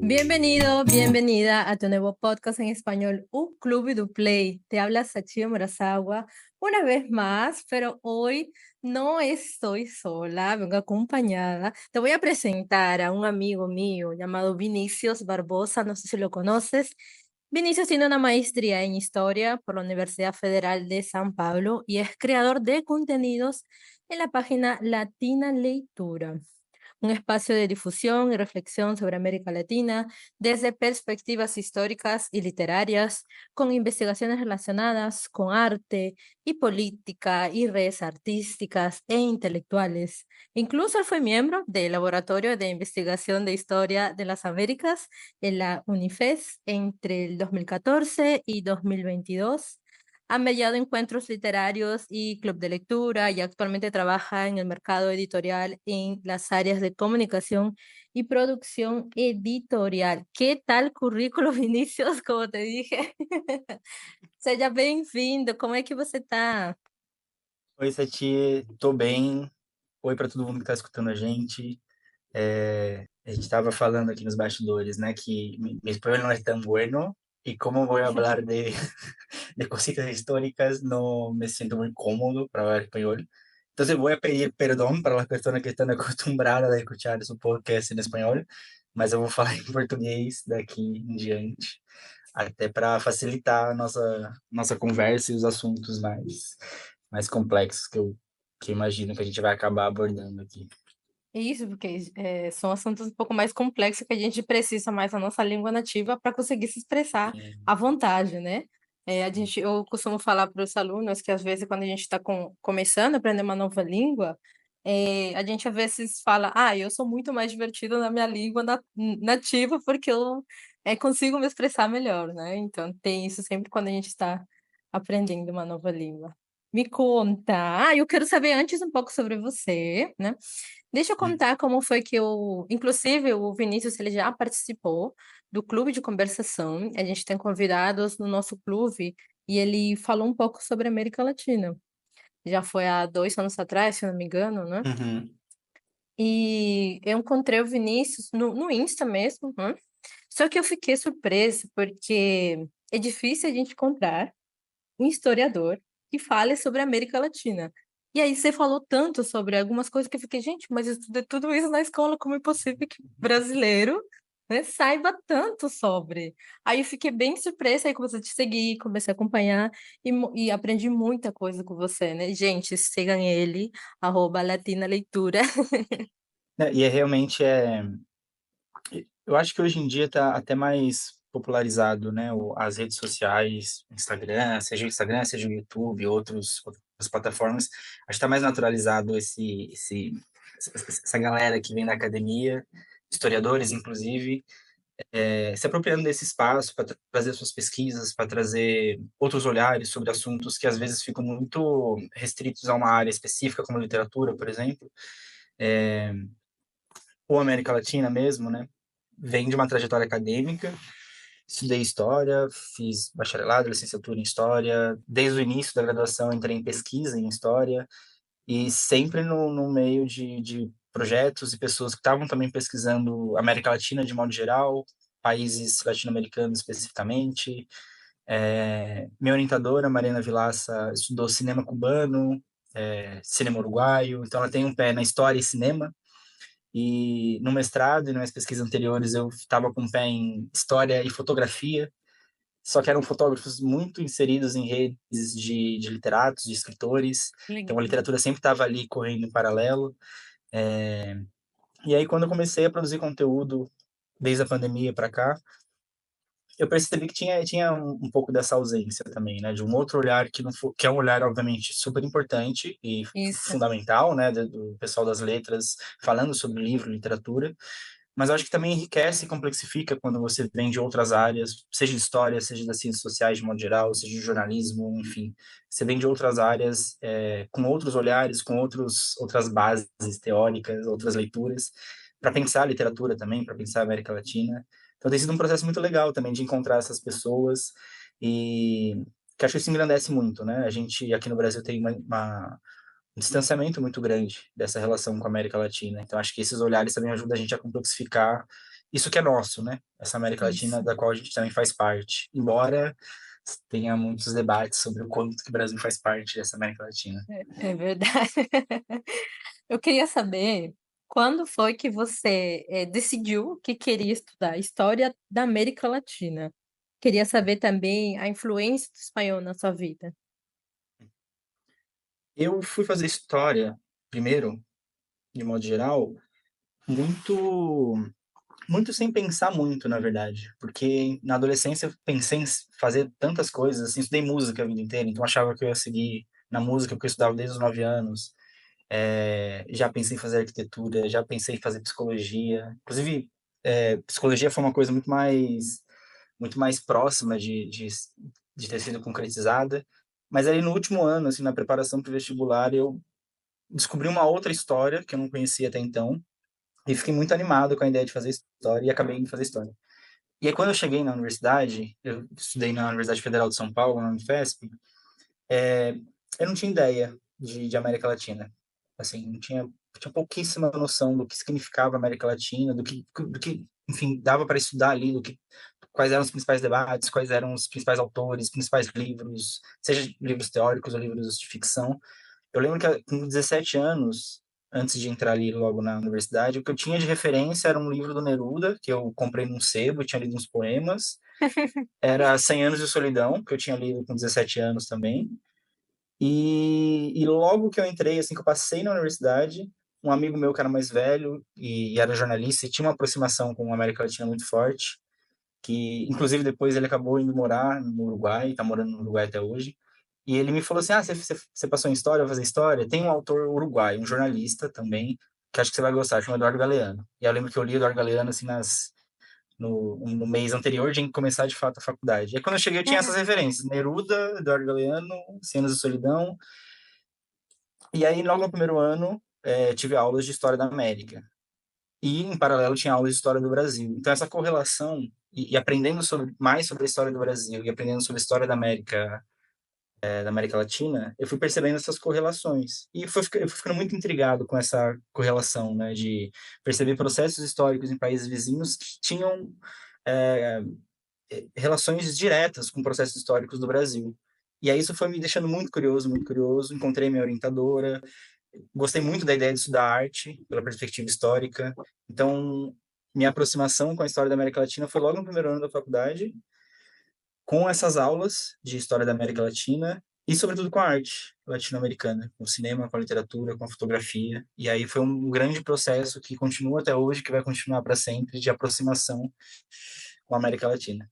Bienvenido, bienvenida a tu nuevo podcast en español, Un Club y Du Play. Te habla Sachio Murasawa una vez más, pero hoy no estoy sola, vengo acompañada. Te voy a presentar a un amigo mío llamado Vinicius Barbosa, no sé si lo conoces. Vinicius tiene una maestría en Historia por la Universidad Federal de San Pablo y es creador de contenidos en la página Latina Leitura, un espacio de difusión y reflexión sobre América Latina desde perspectivas históricas y literarias, con investigaciones relacionadas con arte y política y redes artísticas e intelectuales. Incluso él fue miembro del Laboratorio de Investigación de Historia de las Américas en la UNIFES entre el 2014 y 2022. Ha mediado encuentros literarios y club de lectura y actualmente trabaja en el mercado editorial en las áreas de comunicación y producción editorial. ¿Qué tal currículo, Vinícius? Como te dije. Seja bem-vindo. Como é que você tá? Oi, Sati, tô bem. Oi para todo mundo que tá escutando a gente. A gente estava falando aqui nos bastidores, né, que mi espanhol no es tan bueno y como voy a hablar de, de cositas históricas, no me siento muy cómodo para hablar español. Entonces voy a pedir perdón para las personas que están acostumbradas a escuchar su podcast en español, mas eu vou falar em português daqui em diante, até para facilitar a nossa conversa e os assuntos mais complexos que eu imagino que a gente vai acabar abordando aqui. Isso, porque são assuntos um pouco mais complexos que a gente precisa mais da nossa língua nativa para conseguir se expressar à vontade, né? Eu costumo falar para os alunos que às vezes quando a gente está começando a aprender uma nova língua, a gente às vezes fala, eu sou muito mais divertido na minha língua nativa porque eu consigo me expressar melhor, né? Então tem isso sempre quando a gente está aprendendo uma nova língua. Me conta. Eu quero saber antes um pouco sobre você, né? Deixa eu contar como foi que inclusive o Vinícius, ele já participou do clube de conversação. A gente tem convidados no nosso clube e ele falou um pouco sobre a América Latina. Já foi há 2 anos atrás, se eu não me engano, né? Uhum. E eu encontrei o Vinícius no Insta mesmo, né? Só que eu fiquei surpresa porque é difícil a gente encontrar um historiador que fale sobre a América Latina. E aí você falou tanto sobre algumas coisas que eu fiquei, gente, mas eu estudei tudo isso na escola, como é possível que brasileiro, né, saiba tanto sobre? Aí eu fiquei bem surpresa, aí comecei a te seguir, comecei a acompanhar e aprendi muita coisa com você, né? Gente, sigam ele, @Latina Leitura. E realmente eu acho que hoje em dia está até mais popularizado, né, as redes sociais, Instagram, seja o YouTube, outras plataformas. Acho que está mais naturalizado essa galera que vem da academia, historiadores, inclusive, se apropriando desse espaço para trazer suas pesquisas, para trazer outros olhares sobre assuntos que às vezes ficam muito restritos a uma área específica, como literatura, por exemplo, ou América Latina mesmo, né? Vem de uma trajetória acadêmica, estudei História, fiz bacharelado, licenciatura em História, desde o início da graduação entrei em pesquisa em História, e sempre no meio de projetos e pessoas que estavam também pesquisando América Latina de modo geral, países latino-americanos especificamente. Minha orientadora, Mariana Vilaça, estudou cinema cubano, cinema uruguaio, então ela tem um pé na história e cinema, e no mestrado e nas pesquisas anteriores eu estava com um pé em história e fotografia, só que eram fotógrafos muito inseridos em redes de literatos, de escritores, então a Legal. literatura sempre estava ali correndo em paralelo. E aí, quando eu comecei a produzir conteúdo, desde a pandemia para cá, eu percebi que tinha um pouco dessa ausência também, né, de um outro olhar que não que é um olhar obviamente super importante e Isso. fundamental, né, do pessoal das letras falando sobre livro, literatura, mas eu acho que também enriquece e complexifica quando você vem de outras áreas, seja de história, seja das ciências sociais de modo geral, seja de jornalismo, enfim, você vem de outras áreas, com outros olhares, com outras bases teóricas, outras leituras, para pensar a literatura também, para pensar a América Latina. Então tem sido um processo muito legal também de encontrar essas pessoas e que acho que isso engrandece muito, né? A gente aqui no Brasil tem um distanciamento muito grande dessa relação com a América Latina. Então, acho que esses olhares também ajudam a gente a complexificar isso que é nosso, né? Essa América Latina Isso, da qual a gente também faz parte. Embora tenha muitos debates sobre o quanto que o Brasil faz parte dessa América Latina. é verdade. Eu queria saber quando foi que você, decidiu que queria estudar História da América Latina? Queria saber também a influência do espanhol na sua vida. Eu fui fazer história, primeiro, de modo geral, muito muito sem pensar muito, na verdade, porque na adolescência eu pensei em fazer tantas coisas, assim, estudei música a vida inteira, então achava que eu ia seguir na música, porque eu estudava desde os 9 anos. Já pensei em fazer arquitetura, já pensei em fazer psicologia. Inclusive, psicologia foi uma coisa muito mais próxima de ter sido concretizada. Mas aí no último ano, assim, na preparação para o vestibular, eu descobri uma outra história que eu não conhecia até então, e fiquei muito animado com a ideia de fazer história e acabei indo fazer história. E aí, quando eu cheguei na universidade, eu estudei na Universidade Federal de São Paulo, na Unifesp, eu não tinha ideia de América Latina. Assim, não tinha, tinha pouquíssima noção do que significava América Latina, do que enfim, dava para estudar ali, quais eram os principais debates, quais eram os principais autores, principais livros, seja livros teóricos ou livros de ficção. Eu lembro que com 17 anos, antes de entrar ali logo na universidade, o que eu tinha de referência era um livro do Neruda, que eu comprei num sebo, tinha lido uns poemas. Era 100 Anos de Solidão, que eu tinha lido com 17 anos também. E logo que eu entrei, assim que eu passei na universidade, um amigo meu que era mais velho e era jornalista e tinha uma aproximação com a América Latina muito forte, que inclusive depois ele acabou indo morar no Uruguai, está morando no Uruguai até hoje. E ele me falou assim: você passou em história, vai fazer história? Tem um autor uruguaio, um jornalista também, que acho que você vai gostar, chama Eduardo Galeano. E eu lembro que eu li Eduardo Galeano assim no mês anterior de começar de fato a faculdade. E aí, quando eu cheguei, eu tinha essas referências: Neruda, Eduardo Galeano, Cenas de Solidão. E aí, logo no primeiro ano, tive aulas de História da América. E, em paralelo, tinha aulas de História do Brasil. Então, essa correlação, e aprendendo mais sobre a história do Brasil e aprendendo sobre a história da América Latina, eu fui percebendo essas correlações. E eu fui ficando muito intrigado com essa correlação, né, de perceber processos históricos em países vizinhos que tinham é, relações diretas com processos históricos do Brasil. E aí isso foi me deixando muito curioso, muito curioso. Encontrei minha orientadora, gostei muito da ideia de estudar arte pela perspectiva histórica. Então, minha aproximação com a história da América Latina foi logo no primeiro ano da faculdade, com essas aulas de história da América Latina e, sobretudo, com a arte latino-americana, com o cinema, com a literatura, com a fotografia. E aí foi um grande processo que continua até hoje, que vai continuar para sempre, de aproximação com a América Latina.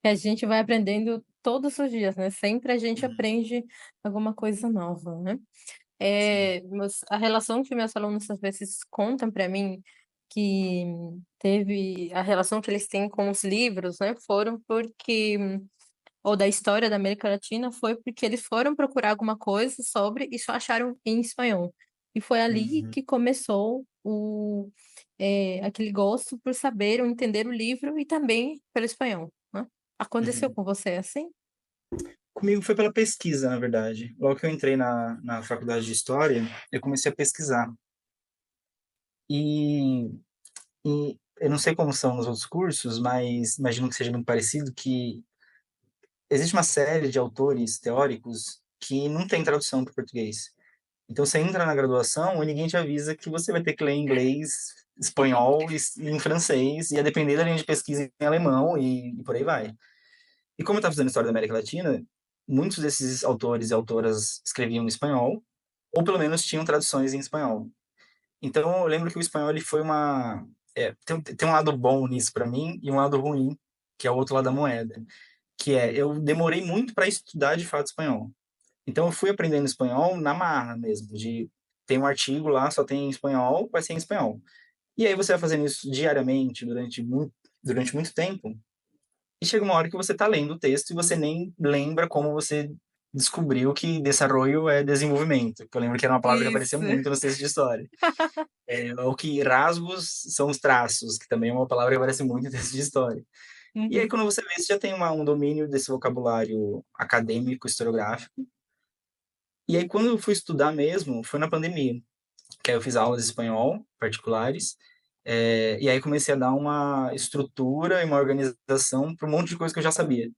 Que a gente vai aprendendo todos os dias, né? Sempre a gente aprende alguma coisa nova, né? Sim. A relação que meus alunos às vezes contam para mim que teve a relação que eles têm com os livros, né? Foram porque ou da história da América Latina foi porque eles foram procurar alguma coisa sobre e só acharam em espanhol. E foi ali Uhum, que começou aquele gosto por saber ou entender o livro e também pelo espanhol, né? Aconteceu uhum. com você assim? Comigo foi pela pesquisa, na verdade. Logo que eu entrei na faculdade de História, eu comecei a pesquisar. E, e eu não sei como são nos outros cursos, mas imagino que seja muito parecido, que existe uma série de autores teóricos que não tem tradução para o português. Então você entra na graduação e ninguém te avisa que você vai ter que ler em inglês, espanhol e em francês, e a depender da linha de pesquisa em alemão e por aí vai. E como eu estava fazendo História da América Latina, muitos desses autores e autoras escreviam em espanhol, ou pelo menos tinham traduções em espanhol. Então eu lembro que o espanhol ele foi uma. Tem um lado bom nisso para mim e um lado ruim, que é o outro lado da moeda, que é eu demorei muito para estudar de fato espanhol. Então eu fui aprendendo espanhol na marra mesmo, de tem um artigo lá, só tem em espanhol, vai ser em espanhol. E aí você vai fazendo isso diariamente, durante muito tempo, e chega uma hora que você está lendo o texto e você nem lembra como você descobriu que desarrollo é desenvolvimento, que eu lembro que era uma palavra que aparecia Isso. muito nos textos de história. Ou que rasgos são os traços, que também é uma palavra que aparece muito em textos de história. E aí, Uhum. quando você vê, você já tem um domínio desse vocabulário acadêmico, historiográfico, E aí, quando eu fui estudar mesmo, foi na pandemia, que aí eu fiz aulas de espanhol particulares, e aí comecei a dar uma estrutura e uma organização para um monte de coisa que eu já sabia.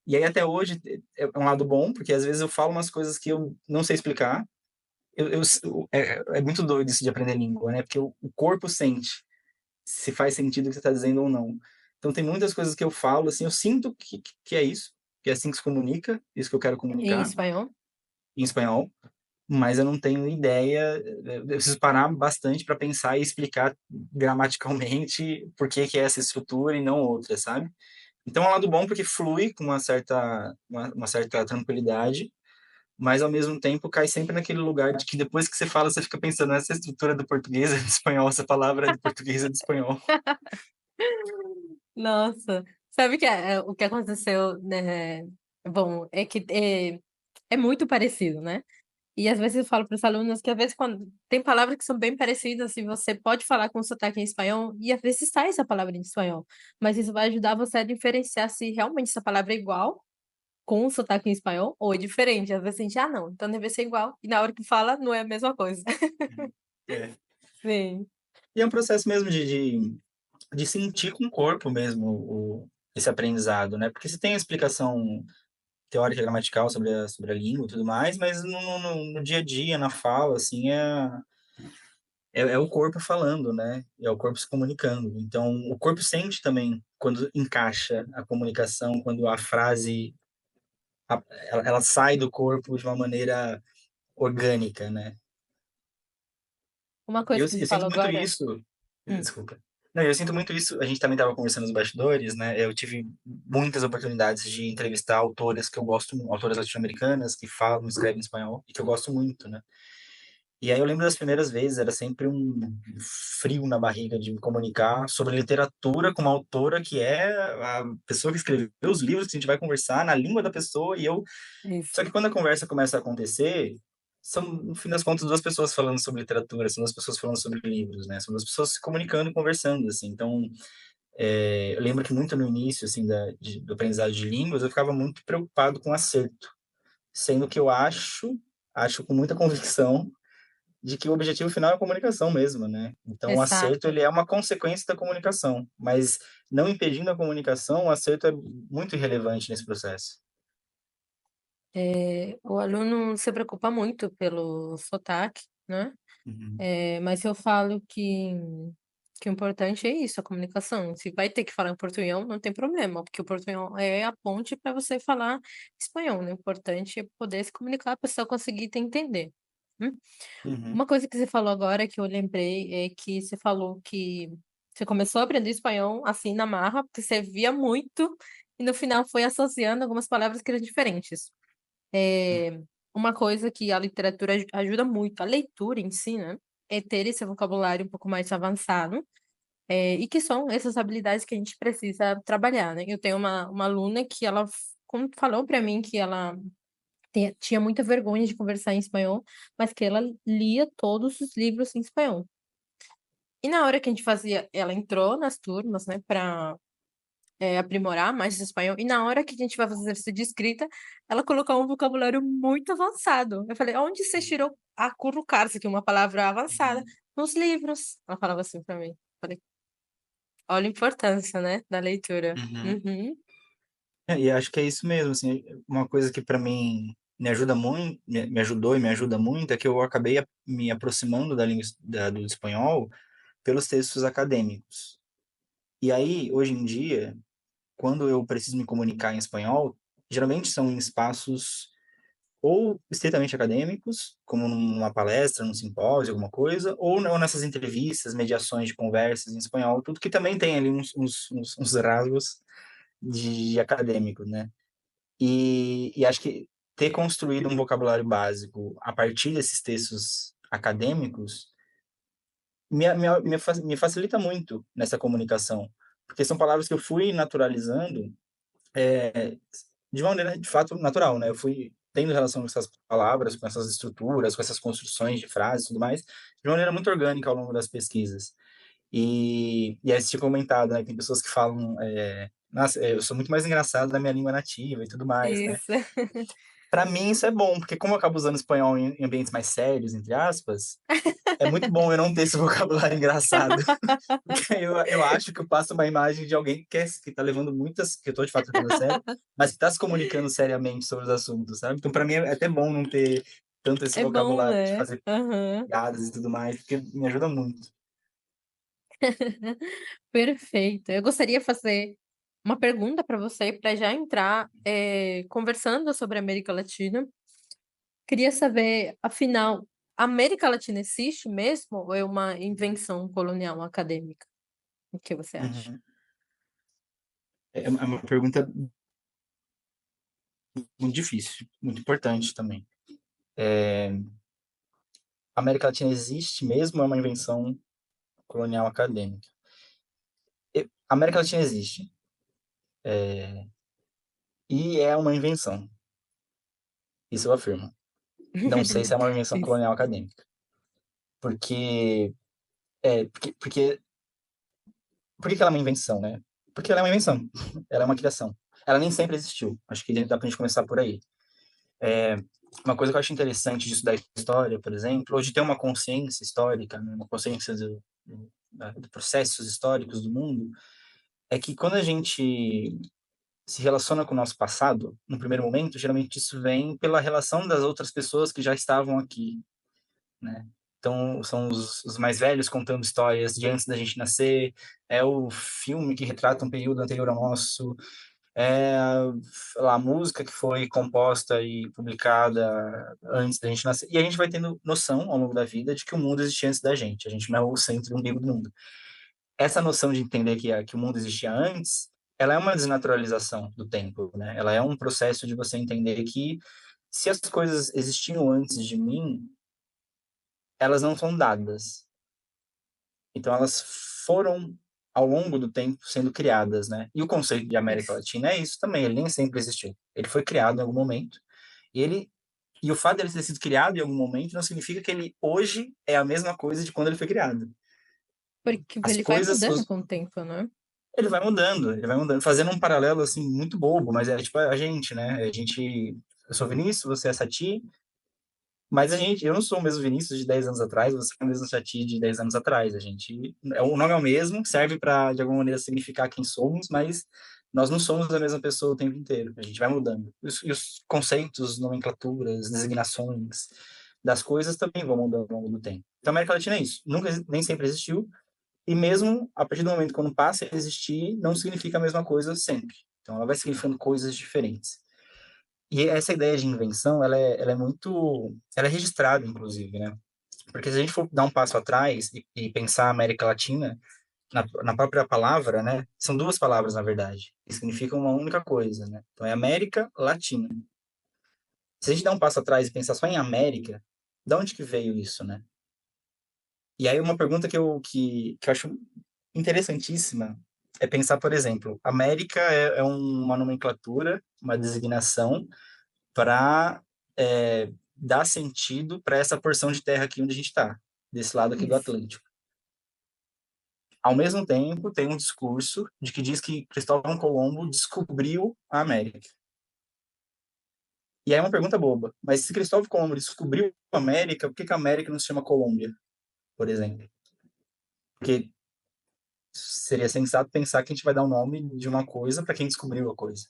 E aí, até hoje, é um lado bom, porque às vezes eu falo umas coisas que eu não sei explicar. É muito doido isso de aprender língua, né? Porque o corpo sente se faz sentido o que você está dizendo ou não. Então, tem muitas coisas que eu falo, assim, eu sinto que é isso, que é assim que se comunica, isso que eu quero Em comunicar espanhol? em espanhol, mas eu não tenho ideia, eu preciso parar bastante para pensar e explicar gramaticalmente por que que é essa estrutura e não outra, sabe? Então é um lado bom porque flui com uma certa tranquilidade, mas ao mesmo tempo cai sempre naquele lugar de que depois que você fala, você fica pensando, essa estrutura do português é do espanhol, essa palavra é do português é do espanhol. Nossa, sabe que o que aconteceu, né? Bom, é que é muito parecido, né? E às vezes eu falo para os alunos que às vezes quando tem palavras que são bem parecidas e você pode falar com sotaque em espanhol e às vezes sai essa palavra em espanhol, mas isso vai ajudar você a diferenciar se realmente essa palavra é igual com o sotaque em espanhol ou é diferente. Às vezes a gente, não, então deve ser igual e na hora que fala não é a mesma coisa. É. Sim, E é um processo mesmo de sentir com o corpo mesmo esse aprendizado, né? Porque você tem a explicação teórica gramatical sobre a língua e tudo mais, mas no dia a dia, na fala, assim, é o corpo falando, né? É o corpo se comunicando. Então, o corpo sente também quando encaixa a comunicação, quando a frase ela sai do corpo de uma maneira orgânica, né? uma E eu, coisa que você eu sinto falou muito agora. isso. Hum, Desculpa. Não, eu sinto muito isso. A gente também estava conversando nos bastidores, né? Eu tive muitas oportunidades de entrevistar autoras que eu gosto, autoras latino-americanas que falam, escrevem espanhol e que eu gosto muito, né? E aí eu lembro das primeiras vezes, era sempre um frio na barriga de me comunicar sobre literatura com uma autora que é a pessoa que escreveu os livros que a gente vai conversar na língua da pessoa e eu... isso. Só que quando a conversa começa a acontecer, são, no fim das contas, duas pessoas falando sobre literatura, são duas pessoas falando sobre livros, né? São duas pessoas se comunicando e conversando, assim. Então, eu lembro que muito no início, assim, do aprendizado de línguas, eu ficava muito preocupado com acerto, sendo que eu acho com muita convicção de que o objetivo final é a comunicação mesmo, né? Então, o acerto, Exato. ele é uma consequência da comunicação, mas não impedindo a comunicação, o acerto é muito irrelevante nesse processo. O aluno se preocupa muito pelo sotaque, né? Uhum. Mas eu falo que o importante é isso, a comunicação. Se vai ter que falar em portunhol, não tem problema, porque o portunhol é a ponte para você falar espanhol, né? O importante é poder se comunicar, a pessoa conseguir te entender. Hum? Uhum. Uma coisa que você falou agora que eu lembrei é que você falou que você começou a aprender espanhol assim na marra, porque você via muito e no final foi associando algumas palavras que eram diferentes. É, uma coisa que a literatura ajuda muito, a leitura em si, né? É ter esse vocabulário um pouco mais avançado, e que são essas habilidades que a gente precisa trabalhar, né? Eu tenho uma aluna que ela falou para mim que ela tinha muita vergonha de conversar em espanhol, mas que ela lia todos os livros em espanhol. E na hora que a gente fazia, ela entrou nas turmas, né, para aprimorar mais esse espanhol. E na hora que a gente vai fazer exercício de escrita, ela colocou um vocabulário muito avançado. Eu falei, onde você tirou acurrucar-se, que é uma palavra avançada? Uhum. Nos livros. Ela falava assim para mim. Falei, olha a importância, né, da leitura. Uhum. Uhum. E acho que é isso mesmo, assim, uma coisa que para mim me ajuda muito, me ajudou e me ajuda muito é que eu acabei me aproximando da língua do espanhol pelos textos acadêmicos. E aí, hoje em dia, quando eu preciso me comunicar em espanhol, geralmente são em espaços ou estritamente acadêmicos, como numa palestra, num simpósio, alguma coisa, ou nessas entrevistas, mediações de conversas em espanhol, tudo que também tem ali uns rasgos de acadêmico, né? E acho que ter construído um vocabulário básico a partir desses textos acadêmicos me facilita muito nessa comunicação, porque são palavras que eu fui naturalizando de uma maneira, de fato, natural, né? Eu fui tendo relação com essas palavras, com essas estruturas, com essas construções de frases e tudo mais, de uma maneira muito orgânica ao longo das pesquisas. E aí você tinha comentado, né? Tem pessoas que falam, nossa, eu sou muito mais engraçado na minha língua nativa e tudo mais, né? Isso. Para mim isso é bom, porque como eu acabo usando espanhol em ambientes mais sérios, entre aspas, é muito bom eu não ter esse vocabulário engraçado. Porque eu acho que eu passo uma imagem de alguém que tá levando muitas, que eu tô de fato levando a sério, mas que tá se comunicando seriamente sobre os assuntos, sabe? Então, para mim é até bom não ter tanto esse É bom, vocabulário de né? fazer Aham. piadas e tudo mais, porque me ajuda muito. Perfeito. Eu gostaria de fazer uma pergunta para você, para já entrar, conversando sobre a América Latina. Queria saber, afinal, a América Latina existe mesmo ou é uma invenção colonial acadêmica? O que você acha? Uhum. É uma pergunta muito difícil, muito importante também. A América Latina existe mesmo ou é uma invenção colonial acadêmica? A América Latina existe e é uma invenção, isso eu afirmo. Não sei se é uma invenção Isso. colonial acadêmica, porque porque por que ela é uma invenção, né? Porque ela é uma invenção, ela é uma criação. Ela nem sempre existiu. Acho que dá pra gente começar por aí. Uma coisa que eu acho interessante de estudar história, por exemplo, ou de ter uma consciência histórica, né, uma consciência de processos históricos do mundo, é que quando a gente se relaciona com o nosso passado, no primeiro momento, geralmente isso vem pela relação das outras pessoas que já estavam aqui, né? Então, são os mais velhos contando histórias de antes da gente nascer, é o filme que retrata um período anterior ao nosso, é sei lá, a música que foi composta e publicada antes da gente nascer. E a gente vai tendo noção ao longo da vida de que o mundo existia antes da gente. A gente não é o centro e umbigo do mundo. Essa noção de entender que o mundo existia antes, ela é uma desnaturalização do tempo, né? Ela é um processo de você entender que se as coisas existiam antes de mim, elas não são dadas. Então elas foram ao longo do tempo sendo criadas, né? E o conceito de América Isso. Latina é isso também, ele nem sempre existiu. Ele foi criado em algum momento, e ele e o fato dele ter sido criado em algum momento não significa que ele hoje é a mesma coisa de quando ele foi criado. Porque As ele vai coisas, mudando com o tempo, né? ele vai mudando, fazendo um paralelo assim muito bobo, mas é tipo a gente, né? A gente, eu sou Vinícius, você é Sati, mas eu não sou o mesmo Vinícius de 10 anos atrás, você é o mesmo Sati de 10 anos atrás. O nome é o mesmo, serve para de alguma maneira significar quem somos, mas nós não somos a mesma pessoa o tempo inteiro. A gente vai mudando. E os conceitos, nomenclaturas, designações das coisas também vão mudando ao longo do tempo. Então, a América Latina é isso. Nunca, nem sempre existiu, e mesmo a partir do momento quando passa a existir, não significa a mesma coisa sempre. Então, ela vai significando coisas diferentes. E essa ideia de invenção, ela é registrada, inclusive, né? Porque se a gente for dar um passo atrás e pensar a América Latina, na própria palavra, né? São duas palavras, na verdade, que significam uma única coisa, né? Então, é América Latina. Se a gente dar um passo atrás e pensar só em América, de onde que veio isso, né? E aí uma pergunta que eu acho interessantíssima é pensar, por exemplo, América é uma nomenclatura, uma designação para dar sentido para essa porção de terra aqui onde a gente está, desse lado aqui do Isso. Atlântico. Ao mesmo tempo, tem um discurso de que diz que Cristóvão Colombo descobriu a América. E aí é uma pergunta boba, mas se Cristóvão Colombo descobriu a América, por que a América não se chama Colômbia, por exemplo? Porque seria sensato pensar que a gente vai dar o nome de uma coisa para quem descobriu a coisa.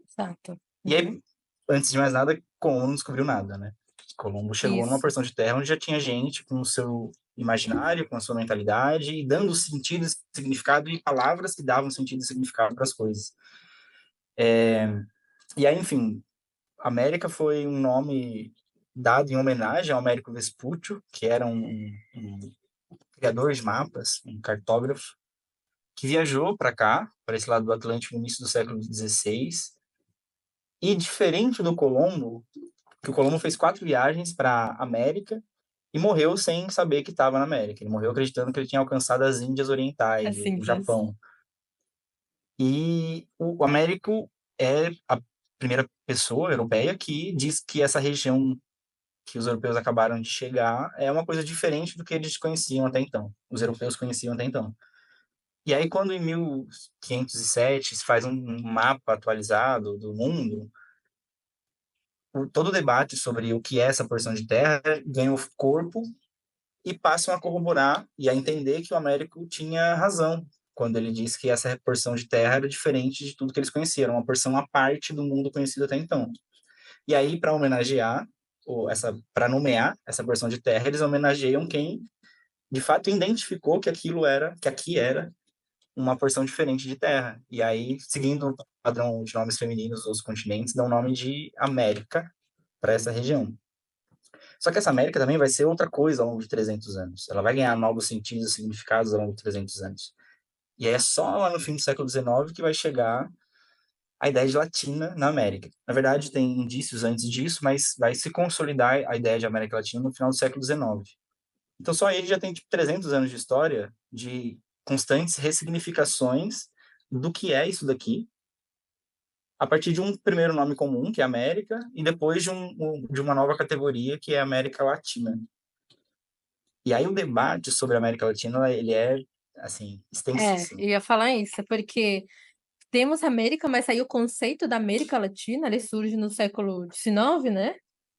Exato. E Uhum. aí, antes de mais nada, Colombo não descobriu nada, né? Colombo chegou numa Isso. porção de terra onde já tinha gente com o seu imaginário, com a sua mentalidade, e dando sentido, significado e palavras que davam sentido e significado para as coisas. E aí, enfim, América foi um nome dado em homenagem ao Américo Vespuccio, que era um criador de mapas, um cartógrafo, que viajou para cá, para esse lado do Atlântico no início do século XVI. E diferente do Colombo, que o Colombo fez 4 viagens para América e morreu sem saber que estava na América. Ele morreu acreditando que ele tinha alcançado as Índias Orientais, As o Índias. Japão. E o Américo é a primeira pessoa europeia que diz que essa região que os europeus acabaram de chegar é uma coisa diferente do que eles conheciam até então. Os europeus conheciam até então. E aí, quando em 1507 se faz um mapa atualizado do mundo, todo o debate sobre o que é essa porção de terra ganhou corpo e passam a corroborar e a entender que o Américo tinha razão quando ele disse que essa porção de terra era diferente de tudo que eles conheciam, uma porção à parte do mundo conhecido até então. E aí, para homenagear, ou para nomear essa porção de terra, eles homenageiam quem de fato identificou que que aqui era uma porção diferente de terra. E aí, seguindo o padrão de nomes femininos dos continentes, dão o nome de América para essa região. Só que essa América também vai ser outra coisa ao longo de 300 anos. Ela vai ganhar novos sentidos e significados ao longo de 300 anos. E aí é só lá no fim do século XIX que vai chegar a ideia de latina na América. Na verdade, tem indícios antes disso, mas vai se consolidar a ideia de América Latina no final do século XIX. Então, só aí já tem tipo, 300 anos de história de constantes ressignificações do que é isso daqui, a partir de um primeiro nome comum, que é América, e depois de uma nova categoria, que é América Latina. E aí o debate sobre a América Latina, ele é, assim, Eu extensíssimo. ia falar isso, porque temos América, mas aí o conceito da América Latina, ele surge no século XIX, né?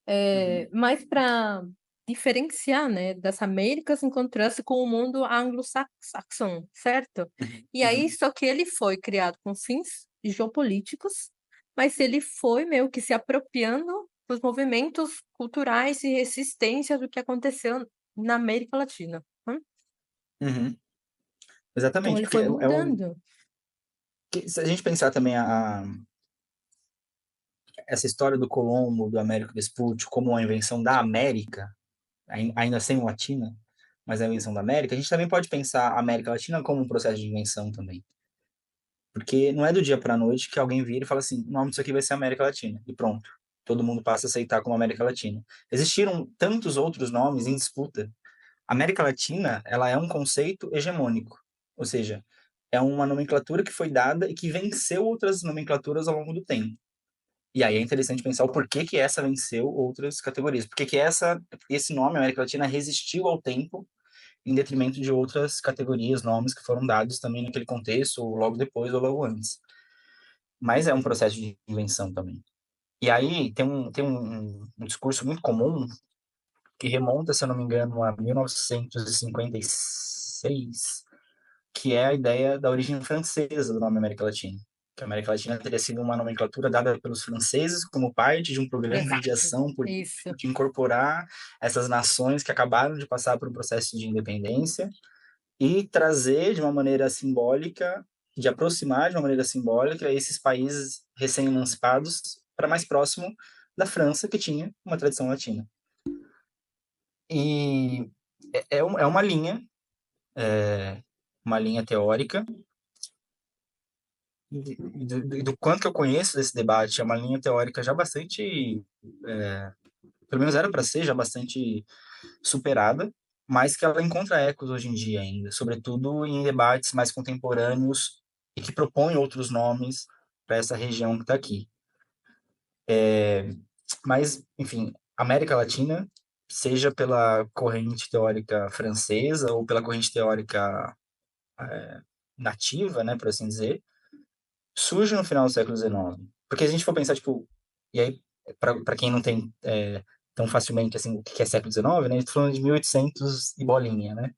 Uhum, Mas para diferenciar, né, das Américas encontrar-se com o mundo anglo-saxão, certo? uhum, E aí, uhum, só que ele foi criado com fins geopolíticos, mas ele foi meio que se apropriando dos movimentos culturais e resistência do que aconteceu na América Latina. Né? uhum. Então Exatamente, ele porque foi mudando. se a gente pensar também essa história do Colombo, do Américo Vespucci, como uma invenção da América, ainda sem latina, mas a invenção da América, a gente também pode pensar a América Latina como um processo de invenção também. Porque não é do dia para a noite que alguém vira e fala assim, o nome disso aqui vai ser América Latina, e pronto. Todo mundo passa a aceitar como América Latina. Existiram tantos outros nomes em disputa. América Latina, ela é um conceito hegemônico, ou seja, é uma nomenclatura que foi dada e que venceu outras nomenclaturas ao longo do tempo. E aí é interessante pensar o porquê que essa venceu outras categorias. Por que esse nome, América Latina, resistiu ao tempo em detrimento de outras categorias, nomes que foram dados também naquele contexto, ou logo depois ou logo antes. Mas é um processo de invenção também. E aí tem um discurso muito comum que remonta, se eu não me engano, a 1956, que é a ideia da origem francesa do nome América Latina. Que a América Latina teria sido uma nomenclatura dada pelos franceses como parte de um programa de Exato. ação político Isso. de incorporar essas nações que acabaram de passar por um processo de independência e trazer de uma maneira simbólica, de aproximar de uma maneira simbólica esses países recém-emancipados para mais próximo da França, que tinha uma tradição latina. E é uma linha teórica, do quanto que eu conheço desse debate, é uma linha teórica já bastante, pelo menos era para ser já bastante superada, mas que ela encontra ecos hoje em dia ainda, sobretudo em debates mais contemporâneos e que propõem outros nomes para essa região que está aqui. Mas, enfim, América Latina, seja pela corrente teórica francesa ou pela corrente teórica nativa, né, por assim dizer, surge no final do século XIX. Porque se a gente for pensar, tipo, e aí, para quem não tem tão facilmente assim o que é século XIX, né, a gente tá falando de 1800 e bolinha, né?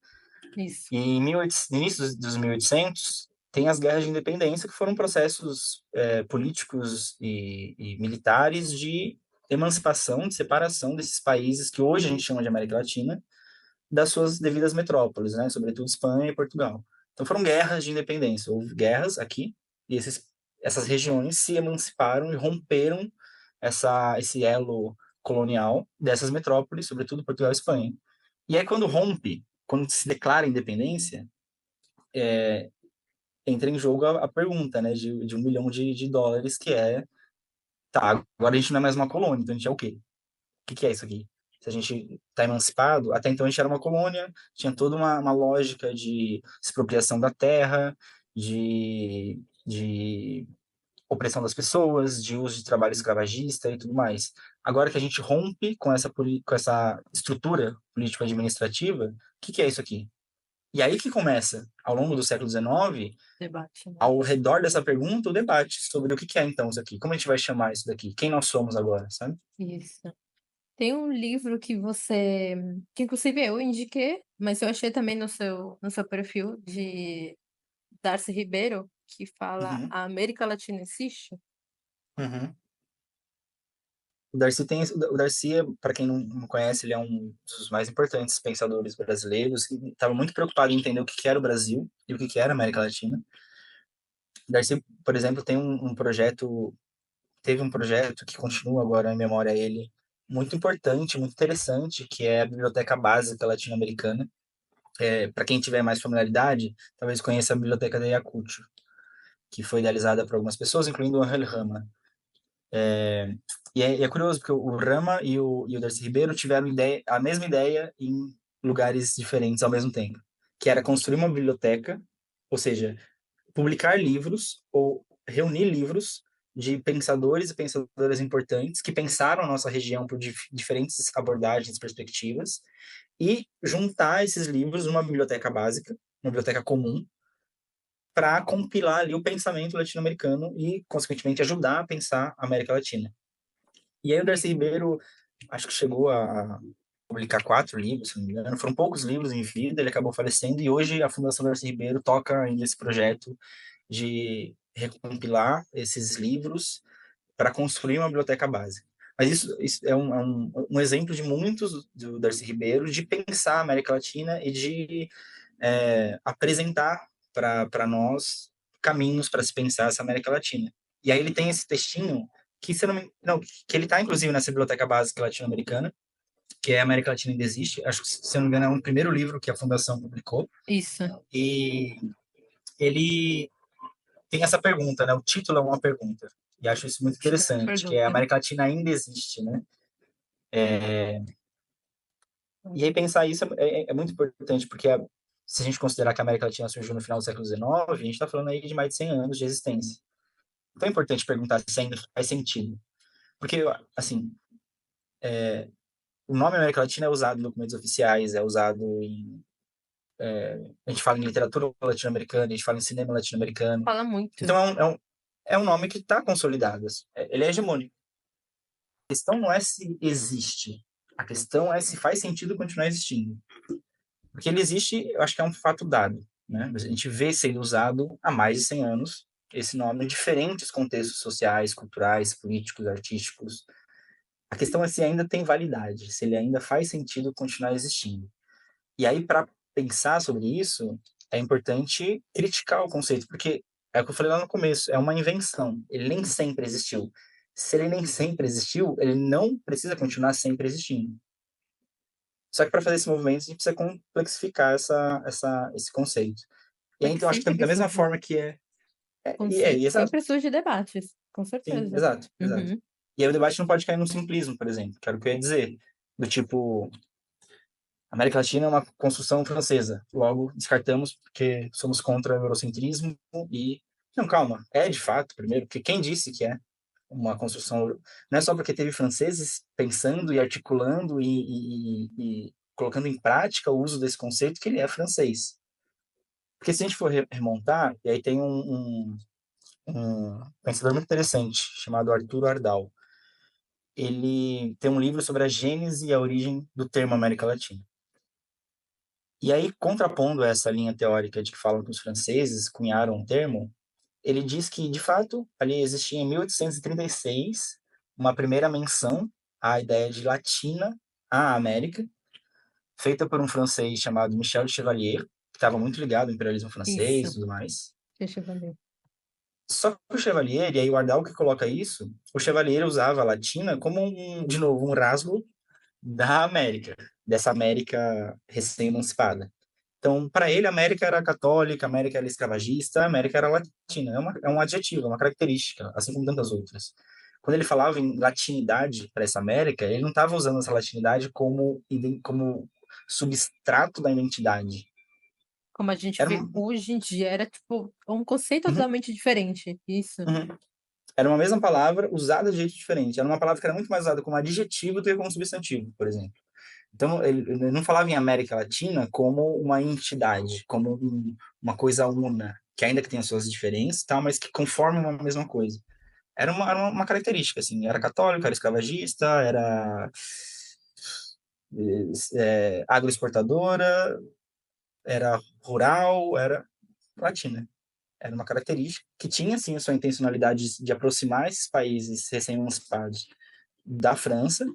Isso. E em 1800, no início dos 1800, tem as guerras de independência, que foram processos políticos e militares de emancipação, de separação desses países que hoje a gente chama de América Latina, das suas devidas metrópoles, né? Sobretudo Espanha e Portugal. Então foram guerras de independência. Houve guerras aqui e essas regiões se emanciparam e romperam esse elo colonial dessas metrópoles, sobretudo Portugal e Espanha. E aí quando se declara independência, entra em jogo a pergunta, né, de 1 milhão de dólares, que é, tá, agora a gente não é mais uma colônia, então a gente é o quê? O que que é isso aqui? Se a gente está emancipado, até então a gente era uma colônia, tinha toda uma lógica de expropriação da terra, de opressão das pessoas, de uso de trabalho escravagista e tudo mais. Agora que a gente rompe com essa estrutura político-administrativa, o que que é isso aqui? E aí que começa, ao longo do século XIX, Debate, né? ao redor dessa pergunta, o debate sobre o que é então isso aqui, como a gente vai chamar isso daqui, quem nós somos agora, sabe? Isso. Tem um livro que inclusive eu indiquei, mas eu achei também no seu perfil de Darcy Ribeiro, que fala Uhum, A América Latina Existe? uhum. O Darcy, para quem não conhece, ele é um dos mais importantes pensadores brasileiros e estava muito preocupado em entender o que era o Brasil e o que era a América Latina. O Darcy, por exemplo, tem um projeto, teve um projeto que continua agora em memória a ele, muito importante, muito interessante, que é a Biblioteca Básica Latino-Americana. Para quem tiver mais familiaridade, talvez conheça a Biblioteca de Ayacucho, que foi idealizada por algumas pessoas, incluindo o Angel Rama. E é curioso, porque o Rama e o Darcy Ribeiro tiveram a mesma ideia em lugares diferentes ao mesmo tempo, que era construir uma biblioteca, ou seja, publicar livros ou reunir livros de pensadores e pensadoras importantes que pensaram a nossa região por diferentes abordagens, perspectivas, e juntar esses livros numa biblioteca básica, uma biblioteca comum, para compilar ali o pensamento latino-americano e, consequentemente, ajudar a pensar a América Latina. E aí o Darcy Isso. Ribeiro, acho que chegou a publicar 4 livros, se não me engano. Foram poucos livros em vida, ele acabou falecendo, e hoje a Fundação Darcy Ribeiro toca ainda esse projeto de recompilar esses livros para construir uma biblioteca básica. Mas isso é um exemplo de muitos do Darcy Ribeiro de pensar a América Latina e de apresentar para nós caminhos para se pensar essa América Latina. E aí ele tem esse textinho que, se eu não, que ele está inclusive nessa biblioteca básica latino-americana, que é América Latina Ainda Existe. Acho que, se eu não me engano, é o primeiro livro que a Fundação publicou. Isso. E ele tem essa pergunta, né? O título é uma pergunta. E acho isso muito interessante, que é a Pergunta. América Latina ainda existe, né? E aí pensar isso é muito importante, porque se a gente considerar que a América Latina surgiu no final do século XIX, a gente está falando aí de mais de 100 anos de existência. Então é importante perguntar se ainda faz sentido. Porque, assim, o nome América Latina é usado em documentos oficiais, é usado em... A gente fala em literatura latino-americana, a gente fala em cinema latino-americano. Fala muito. Então é um nome que está consolidado. Ele é hegemônico. A questão não é se existe. A questão é se faz sentido continuar existindo. Porque ele existe, eu acho que é um fato dado, né? A gente vê sendo usado há mais de 100 anos esse nome em diferentes contextos sociais, culturais, políticos, artísticos. A questão é se ainda tem validade, se ele ainda faz sentido continuar existindo. E aí, para pensar sobre isso, é importante criticar o conceito, porque é o que eu falei lá no começo, é uma invenção. Ele nem sempre existiu. Se ele nem sempre existiu, ele não precisa continuar sempre existindo. Só que para fazer esse movimento, a gente precisa complexificar esse conceito. E aí, Porque então, eu acho sempre que que da mesma surge forma que conceito, exato, sempre surge debates, com sim, certeza. exato, exato. Uhum. E aí o debate não pode cair no simplismo, por exemplo, que era o que eu ia dizer, do tipo, a América Latina é uma construção francesa, logo descartamos porque somos contra o eurocentrismo e... Não, calma, é de fato, primeiro, porque quem disse que é uma construção... Não é só porque teve franceses pensando e articulando e colocando em prática o uso desse conceito que ele é francês. Porque se a gente for remontar, e aí tem um pensador muito interessante, chamado Arturo Ardal. Ele tem um livro sobre a gênese e a origem do termo América Latina. E aí, contrapondo essa linha teórica de que falam que os franceses cunharam o termo, ele diz que, de fato, ali existia em 1836 uma primeira menção à ideia de Latina à América, feita por um francês chamado Michel de Chevalier, que estava muito ligado ao imperialismo francês e Isso, tudo mais. deixa eu ver. Só que o Chevalier, e aí o Ardal que coloca isso, o Chevalier usava a latina como, de novo, um rasgo da América, dessa América recém-emancipada. Então, para ele, a América era católica, a América era escravagista, a América era latina. É um adjetivo, é uma característica, assim como tantas outras. Quando ele falava em latinidade para essa América, ele não estava usando essa latinidade como substrato da identidade. Como a gente Era vê um, hoje em dia, era tipo um conceito uhum, totalmente diferente. Isso. uhum. Era uma mesma palavra usada de jeito diferente. Era uma palavra que era muito mais usada como adjetivo do que como substantivo, por exemplo. Então, ele não falava em América Latina como uma entidade, como uma coisa una, que ainda que tenha suas diferenças, tal, mas que conformam uma mesma coisa. Era uma característica, assim, era católico, era escravagista, era agroexportadora, era rural, era latina. Era uma característica que tinha, sim, a sua intencionalidade de aproximar esses países recém-emancipados da França,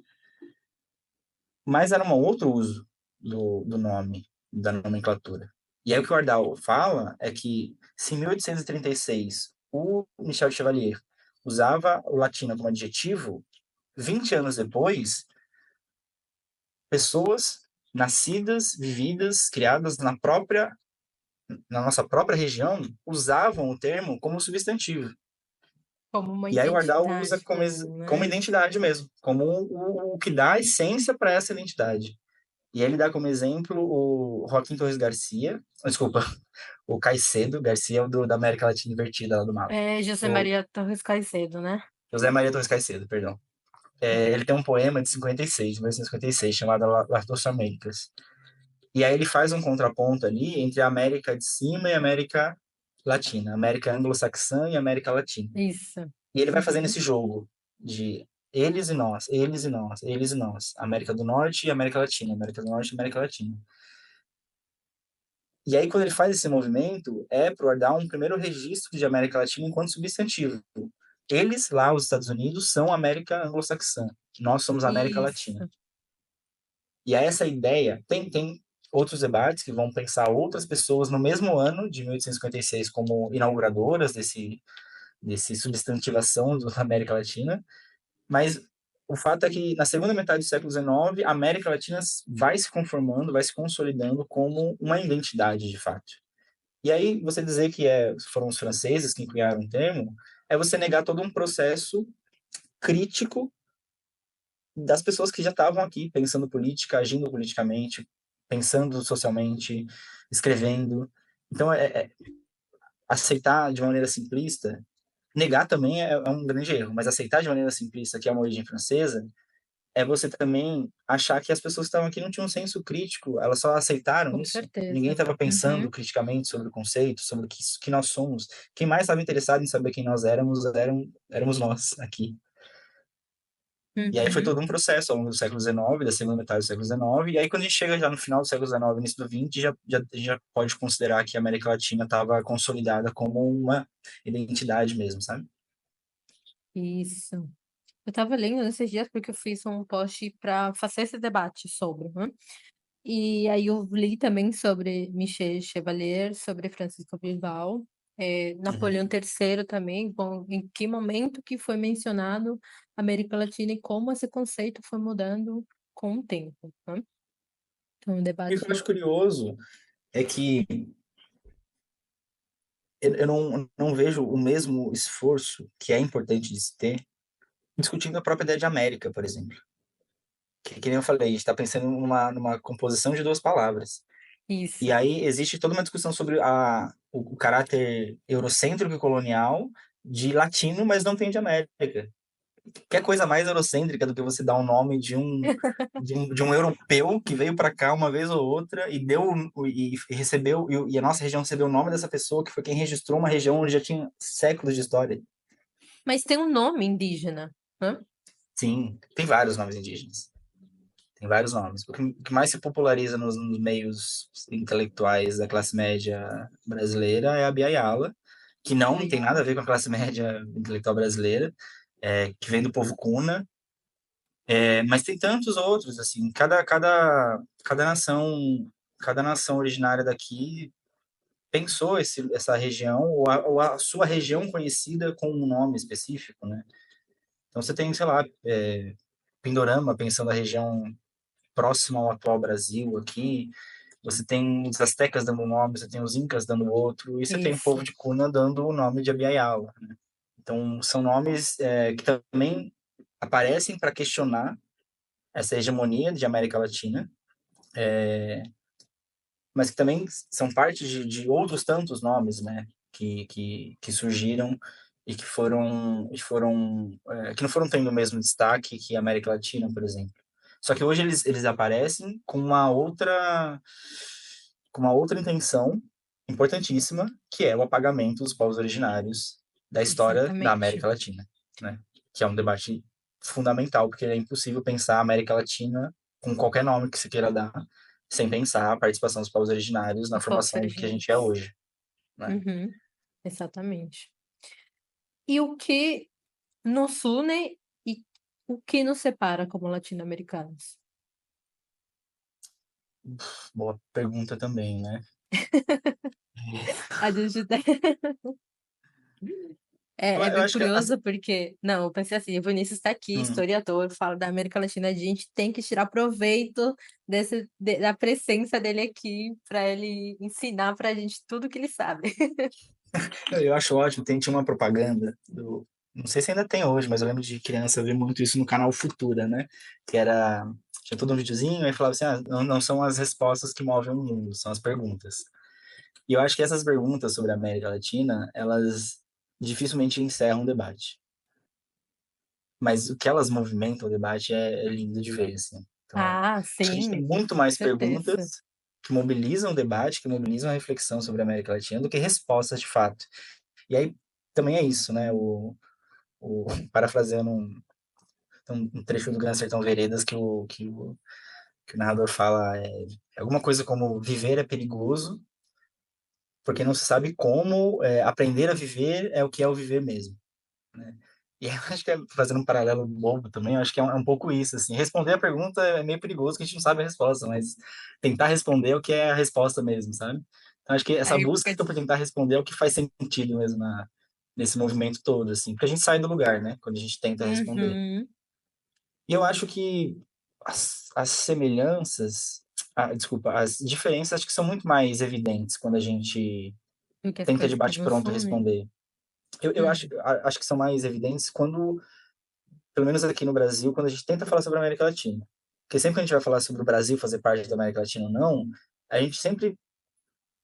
mas era um outro uso do nome, da nomenclatura. E aí o que o Ardal fala é que, se em 1836 o Michel de Chevalier usava o latino como adjetivo, 20 anos depois, pessoas nascidas, vividas, criadas na nossa própria região, usavam o termo como substantivo. Como uma E aí o Ardal usa identidade mesmo, como né? identidade mesmo, como o que dá a essência para essa identidade. E ele dá como exemplo o Joaquim Torres Garcia, desculpa, o Caicedo, Garcia é o da América Latina invertida lá do mapa. É José O Maria Torres Caicedo, né? José Maria Torres Caicedo, perdão. Ele tem um poema de 56, 1956, chamado Las Dos Américas. E aí ele faz um contraponto ali entre a América de cima e a América Latina, América anglo-saxã e América Latina. Isso. E ele vai fazendo Uhum. esse jogo de eles e nós, eles e nós, eles e nós, América do Norte e América Latina, América do Norte e América Latina. E aí, quando ele faz esse movimento, é para dar um primeiro registro de América Latina enquanto substantivo. Eles, lá, os Estados Unidos, são América anglo-saxã, nós somos América Latina. Isso. E aí, essa ideia, tem outros debates que vão pensar outras pessoas no mesmo ano de 1856 como inauguradoras desse substantivação da América Latina, mas o fato é que na segunda metade do século XIX, a América Latina vai se conformando, vai se consolidando como uma identidade de fato. E aí, você dizer que foram os franceses que criaram o termo, é você negar todo um processo crítico das pessoas que já estavam aqui pensando política, agindo politicamente, pensando socialmente, escrevendo. Então, aceitar de maneira simplista, negar também é um grande erro, mas aceitar de maneira simplista que é uma origem francesa é você também achar que as pessoas que estavam aqui não tinham um senso crítico, elas só aceitaram Com isso. Ninguém certeza. estava pensando Uhum. criticamente sobre o conceito, sobre que nós somos. Quem mais estava interessado em saber quem nós éramos, éramos nós aqui. E aí foi Uhum. todo um processo ao longo do século XIX, da segunda metade do século XIX, e aí quando a gente chega já no final do século XIX, início do XX, já pode considerar que a América Latina estava consolidada como uma identidade mesmo, sabe? Isso. Eu estava lendo nesses dias porque eu fiz um post para fazer esse debate sobre, né? E aí eu li também sobre Michel Chevalier, sobre Francisco Bilbao, Napoleão Uhum. III também, bom, em que momento que foi mencionado América Latina e como esse conceito foi mudando com o tempo, né? Então, um E o que eu debate. acho curioso é que eu não vejo o mesmo esforço que é importante de se ter discutindo a própria ideia de América, por exemplo. Que nem eu falei, a gente está pensando numa composição de duas palavras. E Isso. aí existe toda uma discussão sobre o caráter eurocêntrico e colonial de latino, mas não tem de América. Que coisa mais eurocêntrica do que você dar o nome de um europeu que veio para cá uma vez ou outra e e recebeu e a nossa região recebeu o nome dessa pessoa que foi quem registrou uma região onde já tinha séculos de história. Mas tem um nome indígena, né? Sim, tem vários nomes indígenas. Tem vários nomes. O que mais se populariza nos meios intelectuais da classe média brasileira é a Bia Yala, que não tem nada a Baiana. ver com a classe média intelectual brasileira, que vem do povo Cuna. Mas tem tantos outros, assim, cada nação originária daqui pensou essa região, ou a sua região conhecida com um nome específico, né? Então você tem, sei lá, Pindorama, pensando a região próxima ao atual Brasil aqui, você tem os astecas dando um nome, você tem os incas dando outro, e você tem o povo Isso. de Cuna dando o nome de Abiyala, né? Então são nomes que também aparecem para questionar essa hegemonia de América Latina, mas que também são parte de outros tantos nomes, né, que surgiram e que não foram tendo o mesmo destaque que a América Latina, por exemplo. Só que hoje eles aparecem com uma outra intenção importantíssima, que é o apagamento dos povos originários da história da Exatamente. América Latina, né? Que é um debate fundamental, porque é impossível pensar a América Latina com qualquer nome que se queira dar, sem pensar a participação dos povos originários na Os povos formação do que a gente é originários. hoje, né? Uhum, exatamente. E o que nos une e o que nos separa como latino-americanos? Boa pergunta também, né? A gente tem Eu, é eu bem acho que curioso porque não, eu pensei assim, o Vinícius está aqui, hum, historiador, fala da América Latina, a gente tem que tirar proveito da presença dele aqui para ele ensinar para a gente tudo que ele sabe. eu acho ótimo. Tinha uma propaganda do. Não sei se ainda tem hoje, mas eu lembro de criança ver muito isso no canal Futura, né? Que era. Tinha todo um videozinho e falava assim: não são as respostas que movem o mundo, são as perguntas. E eu acho que essas perguntas sobre a América Latina, elas dificilmente encerram o debate. Mas o que elas movimentam o debate é lindo de ver, assim. Então, Ah, acho que a gente tem sim, muito com mais certeza. perguntas que mobilizam o debate, que mobilizam a reflexão sobre a América Latina, do que respostas de fato. E aí também é isso, né? Parafraseando um trecho do Grande Sertão Veredas que o narrador fala é alguma coisa como viver é perigoso, porque não se sabe como aprender a viver é o que é o viver mesmo, né? E eu acho que fazendo um paralelo bobo também, eu acho que é um pouco isso, assim, responder a pergunta é meio perigoso, que a gente não sabe a resposta, mas tentar responder é o que é a resposta mesmo, sabe? Então, acho que essa Aí, busca por tentar responder é o que faz sentido mesmo nesse movimento todo, assim, porque a gente sai do lugar, né, quando a gente tenta responder. uhum, E eu acho que as semelhanças, desculpa, as diferenças acho que são muito mais evidentes quando a gente do que as tenta de coisas que nos bate-pronto unem. responder. Eu Hum, acho que são mais evidentes quando, pelo menos aqui no Brasil, quando a gente tenta falar sobre a América Latina. Porque sempre que a gente vai falar sobre o Brasil fazer parte da América Latina ou não, a gente sempre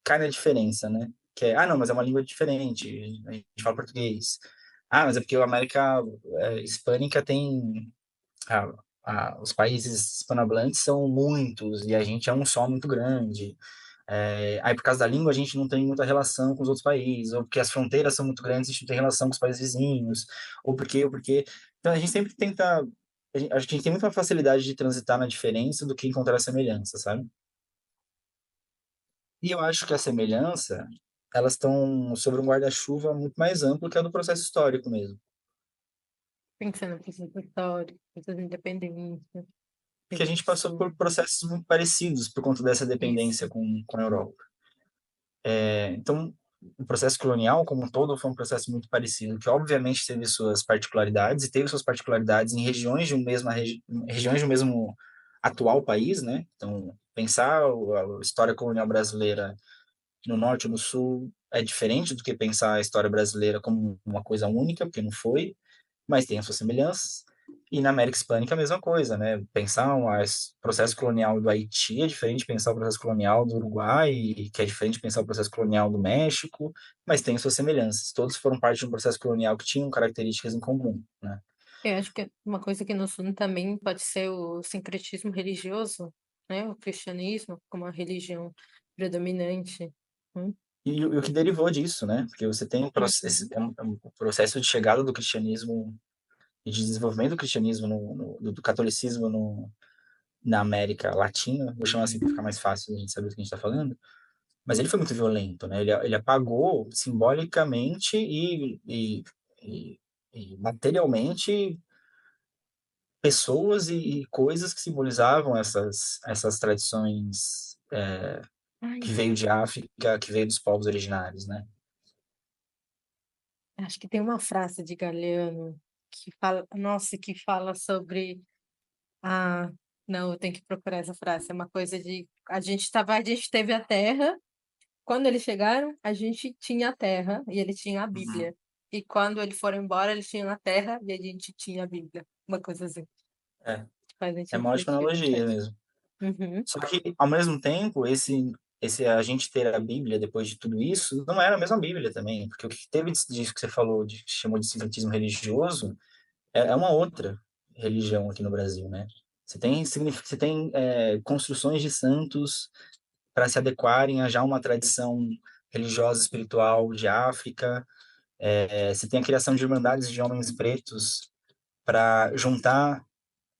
cai na diferença, né? Que é, não, mas é uma língua diferente, a gente fala português. Ah, mas é porque a América Hispânica tem ah, os países hispanohablantes são muitos e a gente é um só muito grande. Aí, por causa da língua, a gente não tem muita relação com os outros países, ou porque as fronteiras são muito grandes, a gente não tem relação com os países vizinhos, ou porque. Então, a gente sempre tenta. A gente tem muita facilidade de transitar na diferença do que encontrar a semelhança, sabe? E eu acho que a semelhança, elas estão sobre um guarda-chuva muito mais amplo que a do processo histórico mesmo. pensando no processo histórico, processo de independência, Porque a gente passou revolução, por processos muito parecidos por conta dessa dependência isso. com a Europa. Então, o processo colonial, como um todo, foi um processo muito parecido, que obviamente teve suas particularidades, e teve suas particularidades em regiões de um mesmo atual país, né? Então, pensar a história colonial brasileira no norte ou no sul é diferente do que pensar a história brasileira como uma coisa única, porque não foi, mas tem as suas semelhanças. E na América Hispânica a mesma coisa, né? Pensar o processo colonial do Haiti é diferente de pensar o processo colonial do Uruguai, que é diferente de pensar o processo colonial do México, mas tem suas semelhanças. Todos foram parte de um processo colonial que tinham características em comum, né? Eu acho que uma coisa que nos une também pode ser o sincretismo religioso, né? O cristianismo como a religião predominante. Hum, E o que derivou disso, né? Porque você tem uhum. é um processo de chegada do cristianismo e de desenvolvimento do cristianismo, do catolicismo na América Latina, vou chamar assim para ficar mais fácil a gente saber do que a gente está falando, mas ele foi muito violento, né? Ele apagou simbolicamente e, e materialmente pessoas e coisas que simbolizavam essas tradições Ai, que veio de África, que veio dos povos originários, né? acho que tem uma frase de Galeano que fala, nossa, que fala sobre ah, não, eu tenho que procurar essa frase. É uma coisa de a gente teve a Terra. Quando eles chegaram, a gente tinha a Terra e ele tinha a Uhum. Bíblia. E quando eles foram embora, eles tinham a Terra e a gente tinha a Bíblia. Uma coisa assim. É, Que faz a gente é uma ótima refletir analogia bastante. mesmo. Uhum. Só que, ao mesmo tempo, esse a gente ter a Bíblia depois de tudo isso, não era a mesma Bíblia também, porque o que teve disso que você falou, de, que chamou de sincretismo religioso, é uma outra religião aqui no Brasil, né? Você tem construções de santos para se adequarem a já uma tradição religiosa espiritual de África. Você tem a criação de irmandades de homens pretos para juntar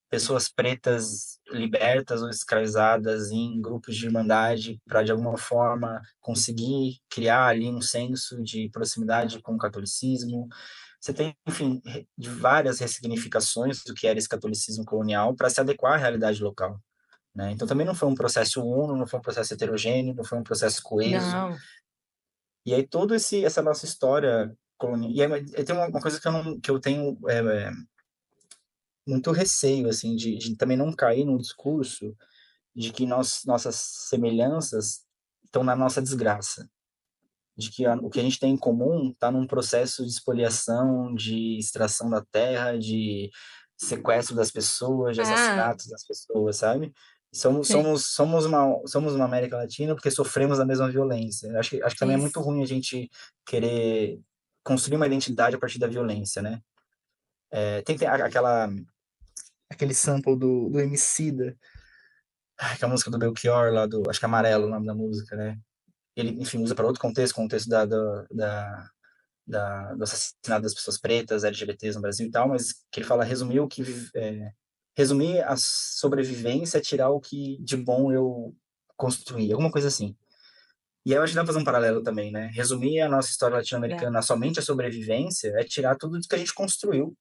pessoas pretas libertas ou escravizadas em grupos de irmandade para, de alguma forma, conseguir criar ali um senso de proximidade com o catolicismo. Você tem, enfim, de várias ressignificações do que era esse catolicismo colonial para se adequar à realidade local. Né? Então, também não foi um processo uno, não foi um processo heterogêneo, não foi um processo coeso. Não. E aí, toda essa nossa história colonial. E aí, tem uma coisa que que eu tenho muito receio, assim, de também não cair num discurso de que nossas semelhanças estão na nossa desgraça, de que o que a gente tem em comum está num processo de espoliação, de extração da terra, de sequestro das pessoas, de Ah, assassinatos das pessoas, sabe? sim, Somos uma América Latina porque sofremos a mesma violência. Acho que também é muito isso. ruim a gente querer construir uma identidade a partir da violência, né? Tem aquele sample do Emicida, que é a música do Belchior lá acho que é Amarelo o nome da música, né? Ele, enfim, usa para outro contexto, contexto do assassinato das pessoas pretas, LGBTs no Brasil e tal, mas que ele fala resumir a sobrevivência é tirar o que de bom eu construí, alguma coisa assim. E aí eu acho que dá pra fazer um paralelo também, né? Resumir a nossa história Dá. latino-americana a somente a sobrevivência é tirar tudo que a gente construiu,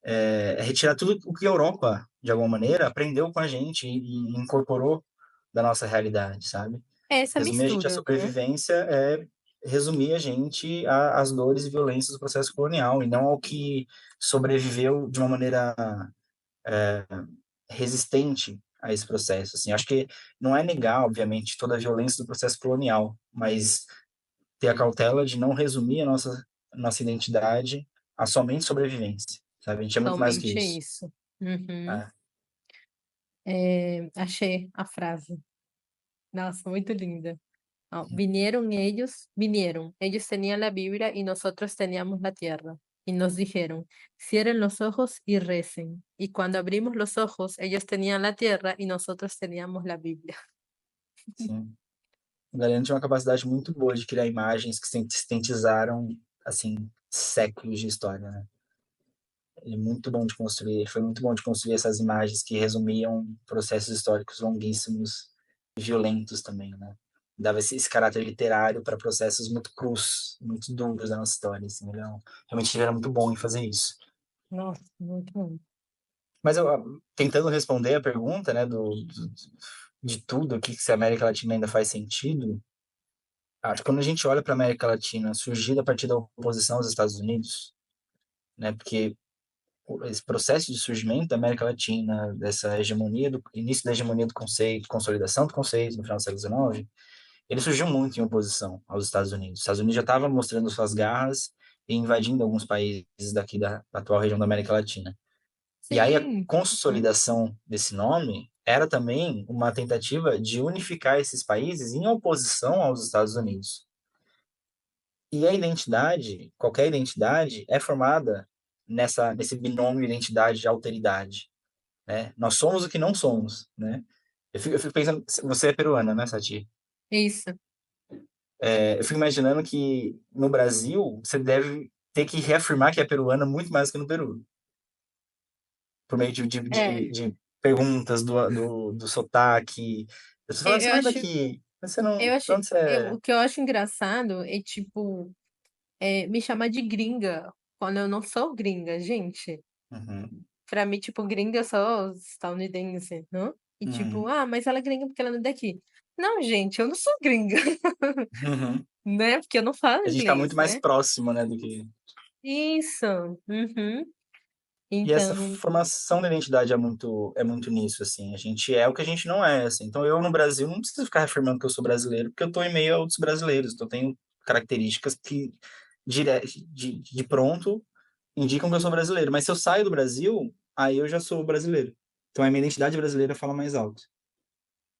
é retirar tudo o que a Europa, de alguma maneira, aprendeu com a gente e incorporou da nossa realidade, sabe? É essa Resumir a gente à mistura, né? sobrevivência é resumir a gente às dores e violências do processo colonial e não ao que sobreviveu de uma maneira resistente a esse processo. Assim, acho que não é negar, obviamente, toda a violência do processo colonial, mas ter a cautela de não resumir nossa identidade a somente sobrevivência, sabe? A gente é muito mais que Somente isso. isso. Uhum. É, Achei a frase. Nossa, muito linda. Ah, vinieron, ellos tenían la Biblia y nosotros teníamos la tierra. Y nos dijeron, cierren los ojos y recen. Y cuando abrimos los ojos, ellos tenían la tierra y nosotros teníamos la Biblia. sim. O Galeno tinha uma capacidade muito boa de criar imagens que sintetizaram, assim, séculos de história, né? Ele é muito bom de construir, ele foi muito bom de construir essas imagens que resumiam processos históricos longuíssimos e violentos também, né? Dava esse caráter literário para processos muito crus, muito duros da nossa história, assim, realmente ele era muito bom em fazer isso. Nossa, muito bom. Mas eu, tentando responder a pergunta, né, de tudo aqui, que se a América Latina ainda faz sentido, acho que quando a gente olha para a América Latina surgida a partir da oposição aos Estados Unidos, né, porque esse processo de surgimento da América Latina, dessa hegemonia, do início da hegemonia do conceito, consolidação do conceito no final do século XIX, ele surgiu muito em oposição aos Estados Unidos. Os Estados Unidos já estava mostrando suas garras e invadindo alguns países daqui da atual região da América Latina. E aí a Sim. Uhum. consolidação desse nome era também uma tentativa de unificar esses países em oposição aos Estados Unidos. E a identidade, qualquer identidade, é formada nesse binômio identidade-alteridade, né? Nós somos o que não somos, né? Eu fico pensando, você é peruana, né, Sati? Isso. Eu fico imaginando que no Brasil você deve ter que reafirmar que é peruana muito mais que no Peru, por meio É, de perguntas do sotaque. Eu tô falando, você eu não é acho, daqui, mas você não. eu De acho, onde você é? o que eu acho engraçado é, tipo, me chamar de gringa quando eu não sou gringa, gente. Uhum, Pra mim, tipo, gringa eu sou estadunidense, não? E tipo, uhum, mas ela é gringa porque ela não é daqui. Não, gente, eu não sou gringa, uhum. né? Porque eu não falo A gente tá muito inglês, mais né? próximo, né, do que. Isso. Uhum. E essa Então, formação da identidade é muito nisso, assim. A gente é o que a gente não é, assim. Então, eu no Brasil não preciso ficar afirmando que eu sou brasileiro, porque eu tô em meio a outros brasileiros. Então, eu tenho características que, de pronto, indicam que eu sou brasileiro. Mas se eu saio do Brasil, aí eu já sou brasileiro. Então, a minha identidade brasileira fala mais alto.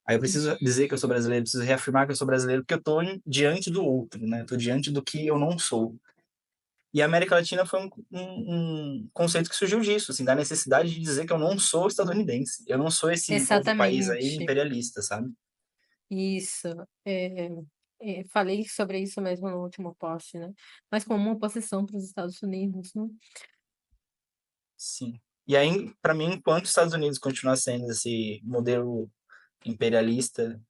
Aí eu preciso dizer que eu sou brasileiro, preciso reafirmar que eu sou brasileiro, porque eu tô diante do outro, né? Tô diante do que eu não sou. E a América Latina foi um conceito que surgiu disso, assim, da necessidade de dizer que eu não sou estadunidense, eu não sou esse outro país aí Exatamente. imperialista, sabe? Isso. É, falei sobre isso mesmo no último post, né? Mas como uma oposição para os Estados Unidos, né? Sim. E aí, para mim, enquanto os Estados Unidos continuar sendo esse modelo imperialista,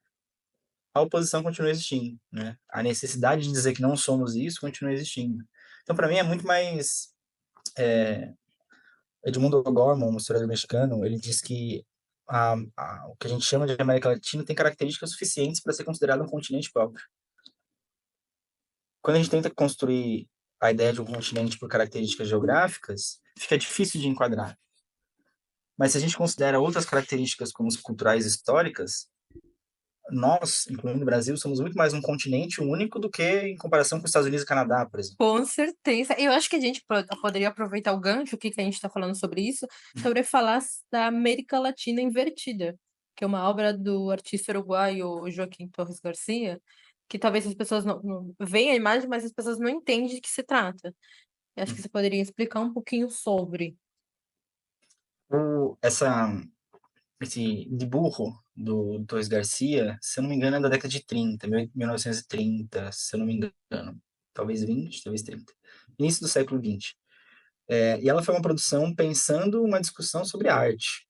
a oposição continua existindo, né? A necessidade de dizer que não somos isso continua existindo. Então, para mim, é muito mais. Edmundo O'Gorman, um historiador mexicano, ele diz que o que a gente chama de América Latina tem características suficientes para ser considerado um continente próprio. Quando a gente tenta construir a ideia de um continente por características geográficas, fica difícil de enquadrar. Mas se a gente considera outras características como as culturais e históricas, nós, incluindo o Brasil, somos muito mais um continente único do que em comparação com os Estados Unidos e Canadá, por exemplo. Com certeza. Eu acho que a gente poderia aproveitar o gancho aqui que a gente está falando sobre isso, sobre falar da América Latina invertida, que é uma obra do artista uruguaio Joaquim Torres Garcia, que talvez as pessoas não veem a imagem, mas as pessoas não entendem de que se trata. Eu acho que você poderia explicar um pouquinho sobre. O, essa, esse dibujo do Torres Garcia, se eu não me engano, é da década de 30, 1930, se eu não me engano. Talvez 20, talvez 30. Início do século 20. E ela foi uma produção pensando uma discussão sobre arte.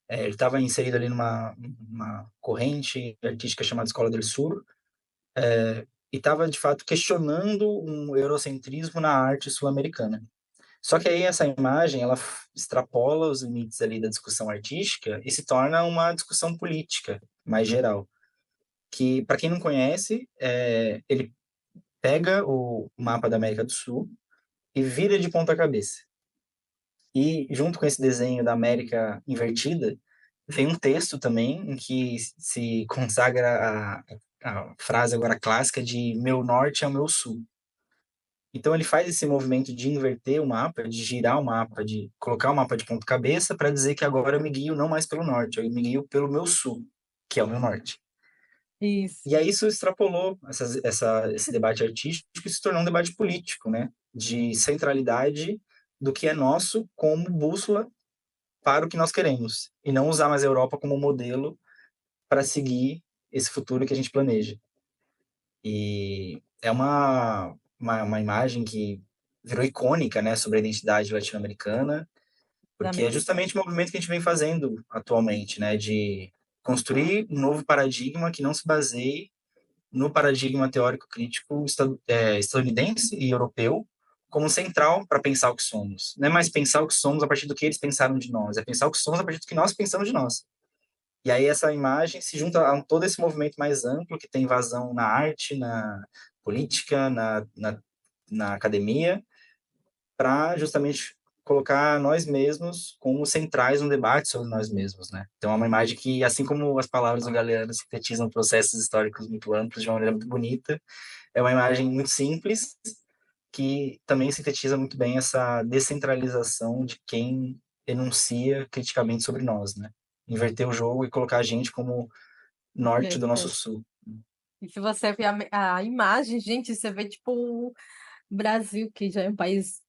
Ele estava inserido ali numa uma corrente artística chamada Escola del Sur, e estava, de fato, questionando um eurocentrismo na arte sul-americana. Só que aí essa imagem, ela extrapola os limites ali da discussão artística e se torna uma discussão política mais geral. Que, para quem não conhece, ele pega o mapa da América do Sul e vira de ponta cabeça. E, junto com esse desenho da América invertida, vem um texto também em que se consagra a frase agora clássica de meu norte é o meu sul. Então ele faz esse movimento de inverter o mapa, de girar o mapa, de colocar o mapa de ponta cabeça para dizer que agora eu me guio não mais pelo norte, eu me guio pelo meu sul, que é o meu norte. E Isso, aí isso extrapolou esse debate artístico e se tornou um debate político, né? De centralidade do que é nosso como bússola para o que nós queremos. E não usar mais a Europa como modelo para seguir esse futuro que a gente planeja. E é uma imagem que virou icônica, né, sobre a identidade latino-americana, porque é exatamente. justamente o movimento que a gente vem fazendo atualmente, né, de construir um novo paradigma que não se baseie no paradigma teórico crítico estadunidense e europeu como central para pensar o que somos. Não é mais pensar o que somos a partir do que eles pensaram de nós, é pensar o que somos a partir do que nós pensamos de nós. E aí essa imagem se junta a todo esse movimento mais amplo que tem vazão na arte, na política, na academia, para justamente colocar nós mesmos como centrais no debate sobre nós mesmos, né? Então é uma imagem que, assim como as palavras do Galeano sintetizam processos históricos muito amplos de uma maneira muito bonita, é uma imagem muito simples que também sintetiza muito bem essa descentralização de quem enuncia criticamente sobre nós, né? Inverter o jogo e colocar a gente como norte do nosso Verdade. sul. E se você ver a imagem, gente, você vê tipo o Brasil, que já é um país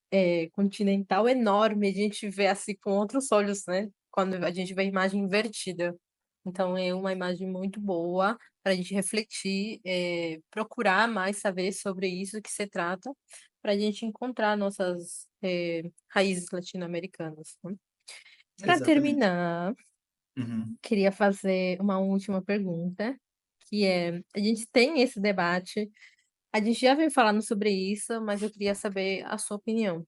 continental enorme, a gente vê assim com outros olhos, né? Quando a gente vê a imagem invertida. Então é uma imagem muito boa para a gente refletir, procurar mais saber sobre isso que se trata, para a gente encontrar nossas raízes latino-americanas, né? Para Exatamente. terminar, Uhum. queria fazer uma última pergunta, que é, a gente tem esse debate, a gente já vem falando sobre isso, mas eu queria saber a sua opinião.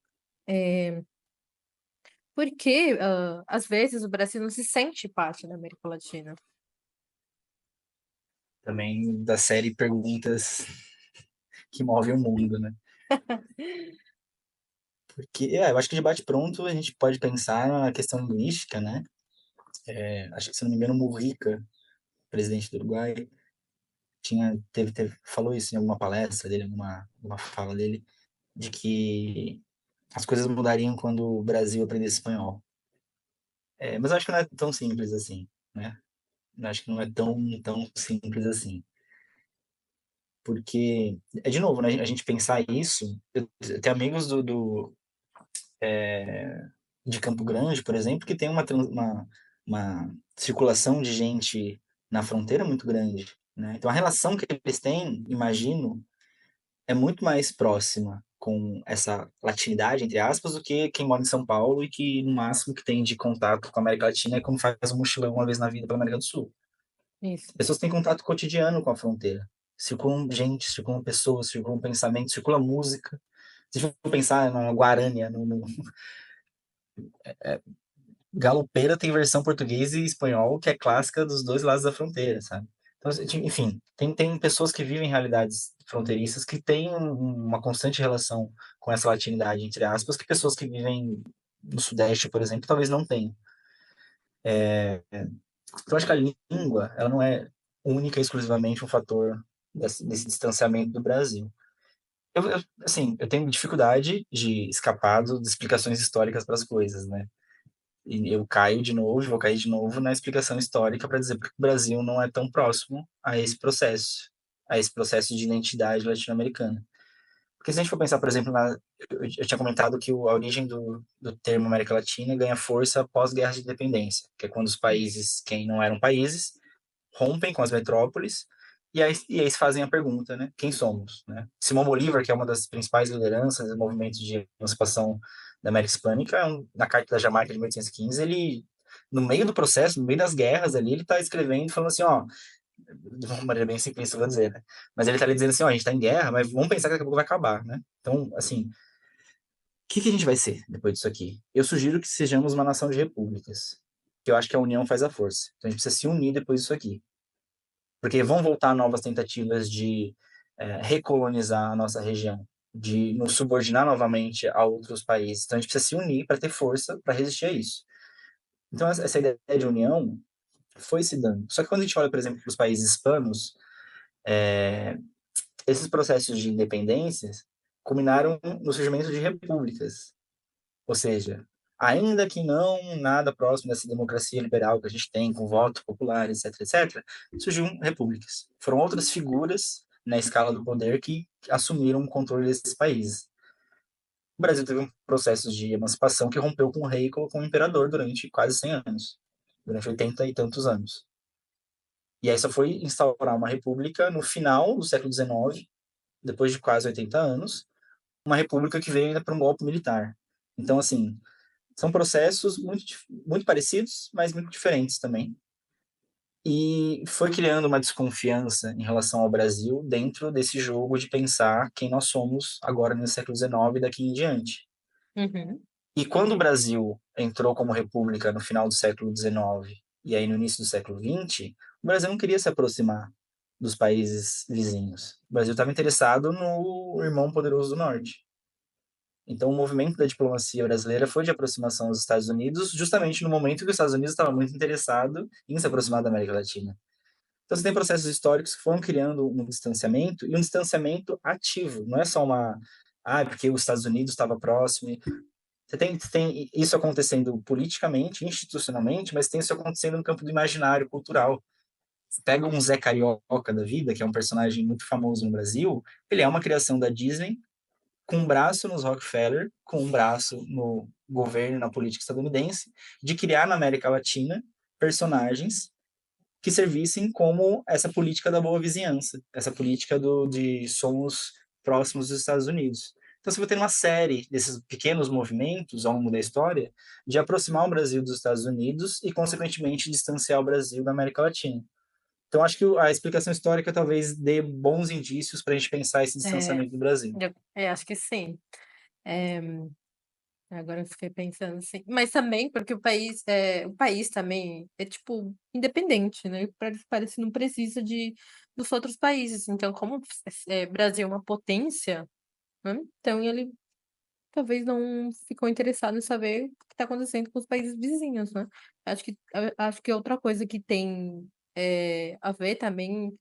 Por que, às vezes, o Brasil não se sente parte da América Latina? Também da série Perguntas que Movem o Mundo, né? Porque, eu acho que de bate-pronto a gente pode pensar na questão linguística, né? Acho que, se não me engano, Mujica, presidente do Uruguai, falou isso em alguma palestra dele, alguma fala dele, de que as coisas mudariam quando o Brasil aprendesse espanhol. Mas eu acho que não é tão simples assim, né? Eu acho que não é tão simples assim. porque, de novo, né, a gente pensar isso, eu tenho amigos de Campo Grande, por exemplo, que tem uma circulação de gente na fronteira muito grande, né? Então a relação que eles têm, imagino, é muito mais próxima com essa latinidade, entre aspas, do que quem mora em São Paulo e que no máximo que tem de contato com a América Latina é quando faz um mochilão uma vez na vida pela América do Sul. Isso. Pessoas têm contato cotidiano com a fronteira. Circulam gente, circulam pessoas, circulam pensamentos, circula música. Se a gente for pensar na Guarânia, no Galopeira tem versão português e espanhol que é clássica dos dois lados da fronteira, sabe? Então, enfim, tem pessoas que vivem realidades fronteiriças que têm uma constante relação com essa latinidade, entre aspas, que pessoas que vivem no Sudeste, por exemplo, talvez não tenham. Então, acho que a língua, ela não é única e exclusivamente um fator desse distanciamento do Brasil. Assim, eu tenho dificuldade de escapar de explicações históricas para as coisas, né? E eu caio de novo, vou cair de novo na explicação histórica para dizer porque o Brasil não é tão próximo a esse processo de identidade latino-americana. Porque se a gente for pensar, por exemplo, eu tinha comentado que a origem do termo América Latina ganha força após guerras de independência, que é quando os países, quem não eram países, rompem com as metrópoles e aí se fazem a pergunta, né? Quem somos, né? Simão Bolívar, que é uma das principais lideranças do movimento de emancipação da América Hispânica, na Carta da Jamaica de 1815, ele, no meio do processo, no meio das guerras ali, ele está escrevendo, falando assim, ó, de uma maneira bem simplista, vou dizer, né? Mas ele está ali dizendo assim, ó, a gente está em guerra, mas vamos pensar que daqui a pouco vai acabar, né? Então, assim, o que a gente vai ser depois disso aqui? Eu sugiro que sejamos uma nação de repúblicas, que eu acho que a união faz a força. Então a gente precisa se unir depois disso aqui, porque vão voltar novas tentativas de recolonizar a nossa região, de nos subordinar novamente a outros países. Então a gente precisa se unir para ter força para resistir a isso. Então essa ideia de união foi se dando. Só que quando a gente olha, por exemplo, para os países hispanos, esses processos de independências culminaram no surgimento de repúblicas. Ou seja, ainda que não nada próximo dessa democracia liberal que a gente tem, com voto popular, etc., etc., surgiram repúblicas. Foram outras figuras na escala do poder que assumiram o controle desses países. O Brasil teve um processo de emancipação que rompeu com o rei e colocou um imperador durante quase 100 anos, durante 80 e tantos anos. E aí só foi instaurar uma república no final do século XIX, depois de quase 80 anos, uma república que veio ainda para um golpe militar. Então, assim, são processos muito parecidos, mas muito diferentes também. E foi criando uma desconfiança em relação ao Brasil dentro desse jogo de pensar quem nós somos agora no século XIX e daqui em diante. Uhum. E quando o Brasil entrou como república no final do século XIX e aí no início do século XX, o Brasil não queria se aproximar dos países vizinhos. O Brasil estava interessado no irmão poderoso do Norte. Então, o movimento da diplomacia brasileira foi de aproximação aos Estados Unidos, justamente no momento que os Estados Unidos estava muito interessado em se aproximar da América Latina. Então, você tem processos históricos que foram criando um distanciamento, e um distanciamento ativo, não é só uma. Ah, porque os Estados Unidos estava próximo. Você tem isso acontecendo politicamente, institucionalmente, mas tem isso acontecendo no campo do imaginário cultural. Você pega um Zé Carioca da vida, que é um personagem muito famoso no Brasil, ele é uma criação da Disney, com um braço nos Rockefeller, com um braço no governo, na política estadunidense, de criar na América Latina personagens que servissem como essa política da boa vizinhança, essa política de somos próximos dos Estados Unidos. Então, você vai ter uma série desses pequenos movimentos ao longo da história de aproximar o Brasil dos Estados Unidos e, consequentemente, distanciar o Brasil da América Latina. Então, acho que a explicação histórica talvez dê bons indícios para a gente pensar esse É, distanciamento do Brasil. acho que sim. É, agora eu fiquei pensando assim. Mas também porque o país também é tipo independente, né? Parece que não precisa dos outros países. Então, como Brasil é uma potência, né? Então ele talvez não ficou interessado em saber o que está acontecendo com os países vizinhos, né? Acho que outra coisa que tem a ver também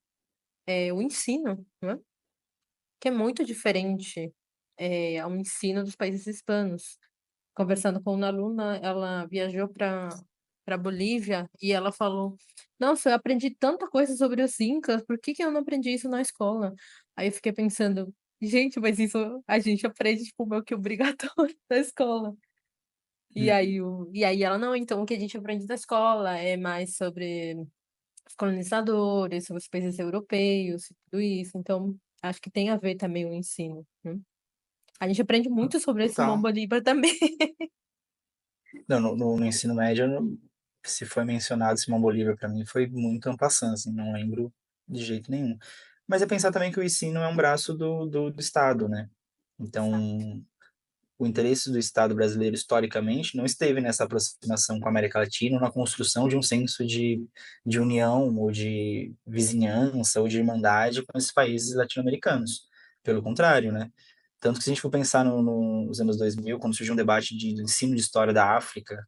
é o ensino, né? Que é muito diferente ao ensino dos países hispanos. Conversando com uma aluna, ela viajou para Bolívia e ela falou: Nossa, eu aprendi tanta coisa sobre os Incas, por que que eu não aprendi isso na escola? Aí eu fiquei pensando: "Gente, mas isso a gente aprende, tipo, meio que obrigatório na escola". Uhum. E aí ela: "Não, então o que a gente aprende na escola é mais sobre os colonizadores, sobre os países europeus e tudo isso, então acho que tem a ver também o ensino, né". A gente aprende muito sobre esse Total. Simão Bolívar também. Não, no ensino médio, se foi mencionado Simão Bolívar para mim, foi muito en passant, assim, não lembro de jeito nenhum. Mas é pensar também que o ensino é um braço do Estado, né? Exato. Então, o interesse do Estado brasileiro, historicamente, não esteve nessa aproximação com a América Latina, ou na construção de um senso de união, ou de vizinhança, ou de irmandade com esses países latino-americanos. Pelo contrário, né? Tanto que se a gente for pensar nos anos 2000, quando surgiu um debate de ensino de história da África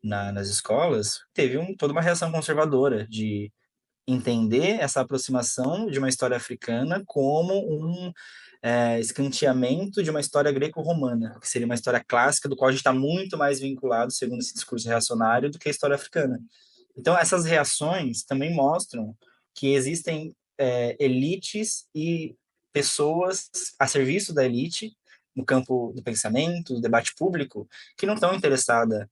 nas escolas, teve toda uma reação conservadora de entender essa aproximação de uma história africana como escanteamento de uma história greco-romana, que seria uma história clássica do qual a gente está muito mais vinculado, segundo esse discurso reacionário, do que a história africana. Então, essas reações também mostram que existem elites e pessoas a serviço da elite, no campo do pensamento, do debate público, que não estão interessadas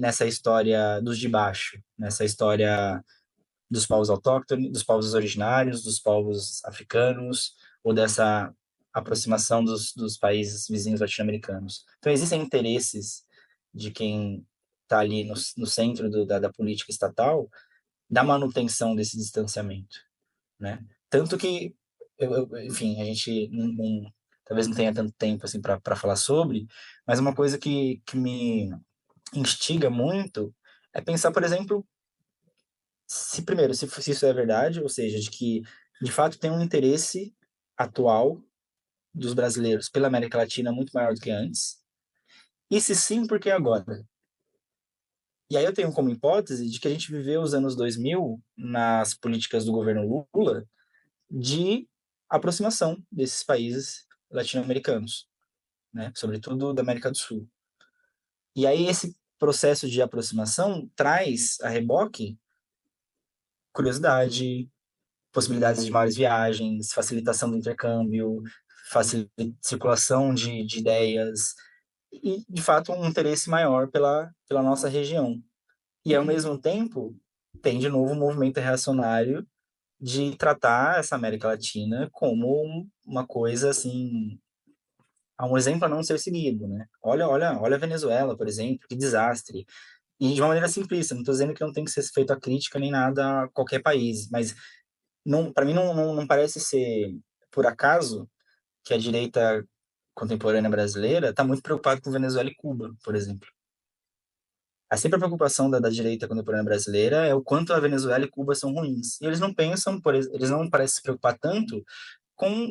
nessa história dos de baixo, nessa história dos povos autóctones, dos povos originários, dos povos africanos, ou dessa aproximação dos países vizinhos latino-americanos. Então, existem interesses de quem está ali no centro da política estatal da manutenção desse distanciamento, né? Tanto que, enfim, a gente talvez não tenha tanto tempo assim para falar sobre, mas uma coisa que me instiga muito é pensar, por exemplo, se primeiro, se isso é verdade, ou seja, de que de fato tem um interesse atual dos brasileiros pela América Latina muito maior do que antes, e se sim, por que agora? E aí eu tenho como hipótese de que a gente viveu os anos 2000 nas políticas do governo Lula de aproximação desses países latino-americanos, né, sobretudo da América do Sul. E aí esse processo de aproximação traz a reboque curiosidade, possibilidades de maiores viagens, facilitação do intercâmbio, circulação de ideias e, de fato, um interesse maior pela nossa região. E, ao mesmo tempo, tem, de novo, um movimento reacionário de tratar essa América Latina como uma coisa, assim, um exemplo a não ser seguido, né? Olha a Venezuela, por exemplo, que desastre. E de uma maneira simplista, não estou dizendo que não tem que ser feito a crítica nem nada a qualquer país, mas não, para mim não parece ser por acaso que a direita contemporânea brasileira está muito preocupada com Venezuela e Cuba, por exemplo. É sempre a preocupação da direita contemporânea brasileira é o quanto a Venezuela e Cuba são ruins. E eles não pensam, eles não parecem se preocupar tanto com,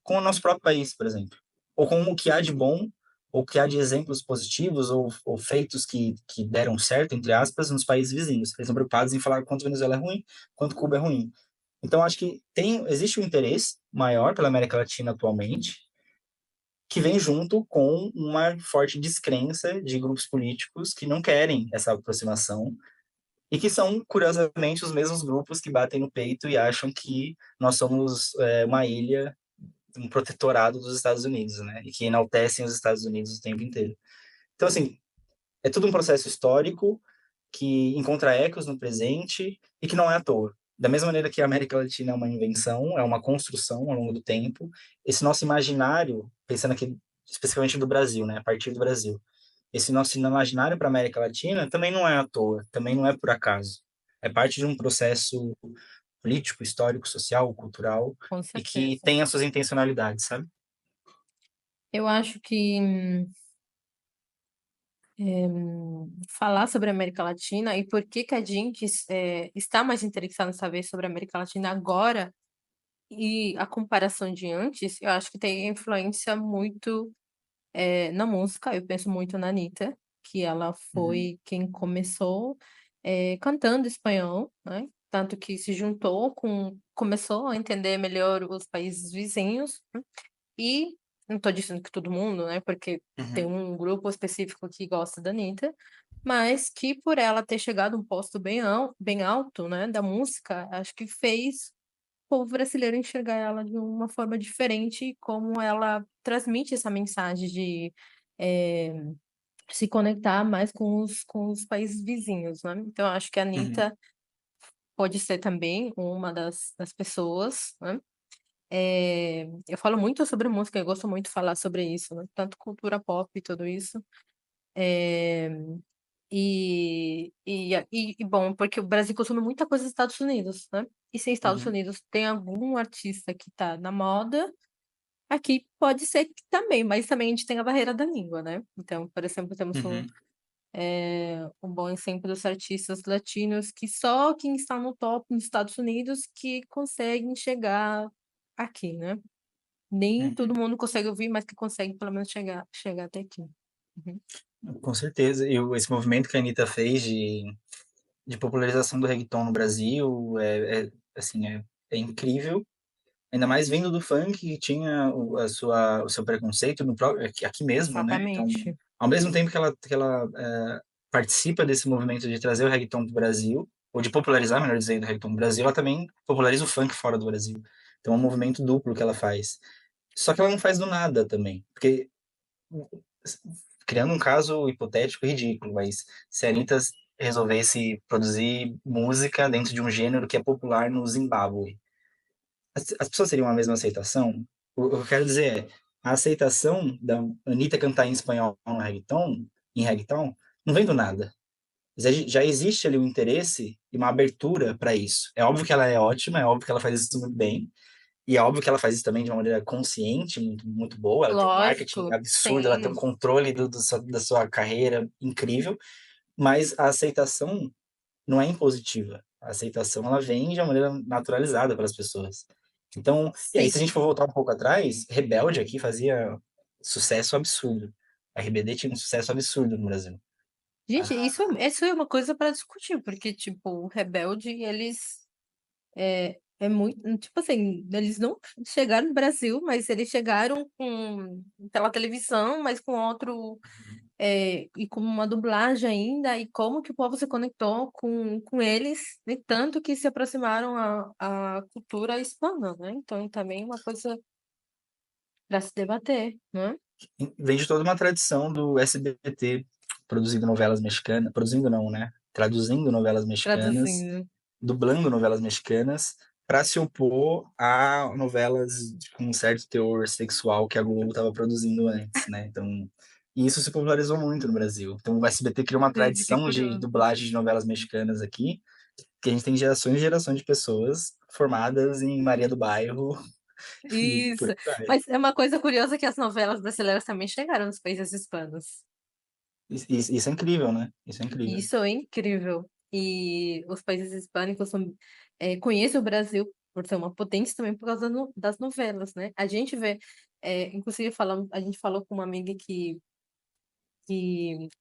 com o nosso próprio país, por exemplo. Ou com o que há de bom, ou o que há de exemplos positivos, ou feitos que deram certo, entre aspas, nos países vizinhos. Eles estão preocupados em falar quanto a Venezuela é ruim, quanto Cuba é ruim. Então, acho que existe um interesse maior pela América Latina atualmente, que vem junto com uma forte descrença de grupos políticos que não querem essa aproximação e que são, curiosamente, os mesmos grupos que batem no peito e acham que nós somos uma ilha, um protetorado dos Estados Unidos, né? E que enaltecem os Estados Unidos o tempo inteiro. Então, assim, é tudo um processo histórico que encontra ecos no presente e que não é à toa. Da mesma maneira que a América Latina é uma invenção, é uma construção ao longo do tempo, esse nosso imaginário, pensando aqui especificamente do Brasil, né, a partir do Brasil, esse nosso imaginário para a América Latina também não é à toa, também não é por acaso. É parte de um processo político, histórico, social, cultural Com e que certeza. tem as suas intencionalidades, sabe? Eu acho que, falar sobre a América Latina e por que que a gente está mais interessado em saber sobre a América Latina agora e a comparação de antes, eu acho que tem influência muito, na música. Eu penso muito na Anitta, que ela Uhum. foi quem começou, cantando espanhol, né, tanto que se juntou começou a entender melhor os países vizinhos, né, e não estou dizendo que todo mundo, né, porque tem Uhum. um grupo específico que gosta da Anitta, mas que por ela ter chegado a um posto bem alto, né, da música, acho que fez povo brasileiro enxergar ela de uma forma diferente e como ela transmite essa mensagem de, eh, se conectar mais com os países vizinhos, né. Então eu acho que a Uhum, Anitta pode ser também uma das pessoas, né. Eu falo muito sobre música, eu gosto muito de falar sobre isso, né, tanto cultura pop e tudo isso. Eh, bom, porque o Brasil consome muita coisa dos Estados Unidos, né. E se Estados uhum, Unidos tem algum artista que tá na moda, aqui pode ser que também, mas também a gente tem a barreira da língua, né. Então, por exemplo, temos uhum, um bom exemplo dos artistas latinos que só quem está no top nos Estados Unidos que conseguem chegar aqui, né. Nem todo uhum. mundo consegue ouvir, mas que consegue pelo menos chegar até aqui. Uhum. Com certeza. Esse movimento que a Anitta fez de popularização do reggaeton no Brasil assim, é incrível. Ainda mais vindo do funk, que tinha o seu preconceito no próprio, aqui mesmo, né? Então, Exatamente. ao mesmo tempo que ela participa desse movimento de trazer o reggaeton para o Brasil, ou de popularizar, melhor dizendo, o reggaeton no Brasil, ela também populariza o funk fora do Brasil. Então, é um movimento duplo que ela faz. Só que ela não faz do nada também, porque criando um caso hipotético ridículo, mas se a Anitta resolvesse produzir música dentro de um gênero que é popular no Zimbábue, as pessoas teriam a mesma aceitação? O que eu quero dizer é, a aceitação da Anitta cantar em espanhol no reggaeton, em reggaeton, não vem do nada. Já existe ali um interesse e uma abertura para isso. É óbvio que ela é ótima, é óbvio que ela faz isso muito bem, e é óbvio que ela faz isso também de uma maneira consciente, muito boa. Ela tem um marketing Lógico, absurdo, ela tem um sim. controle da sua carreira incrível, mas a aceitação não é impositiva. A aceitação ela vem de uma maneira naturalizada para as pessoas. Então, e aí, Sim. se a gente for voltar um pouco atrás, Rebelde aqui fazia sucesso absurdo. A RBD tinha um sucesso absurdo no Brasil. Gente, Ah, isso é uma coisa para discutir, porque, tipo, o Rebelde, eles é muito tipo assim, eles não chegaram no Brasil, mas eles chegaram pela televisão, mas com outro, e com uma dublagem ainda, e como que o povo se conectou com eles, e tanto que se aproximaram à cultura hispana, né. Então também é uma coisa para se debater, né. vem de toda uma tradição do SBT produzindo novelas mexicanas, produzindo não, né? Traduzindo novelas mexicanas, Traduzindo. dublando novelas mexicanas, para se opor a novelas com um certo teor sexual que a Globo estava produzindo antes, né? Então, e isso se popularizou muito no Brasil. Então, o SBT criou uma Gente, que tradição de curioso. dublagem de novelas mexicanas aqui, que a gente tem gerações e gerações de pessoas formadas em Maria do Bairro e por Isso. aí vai. Mas é uma coisa curiosa que as novelas brasileiras também chegaram nos países hispanos. Isso é incrível, né? Isso é E incrível. isso é incrível. E os países hispânicos conhecem o Brasil por ser uma potência também por causa das novelas, né? A gente vê, inclusive a gente falou com uma amiga que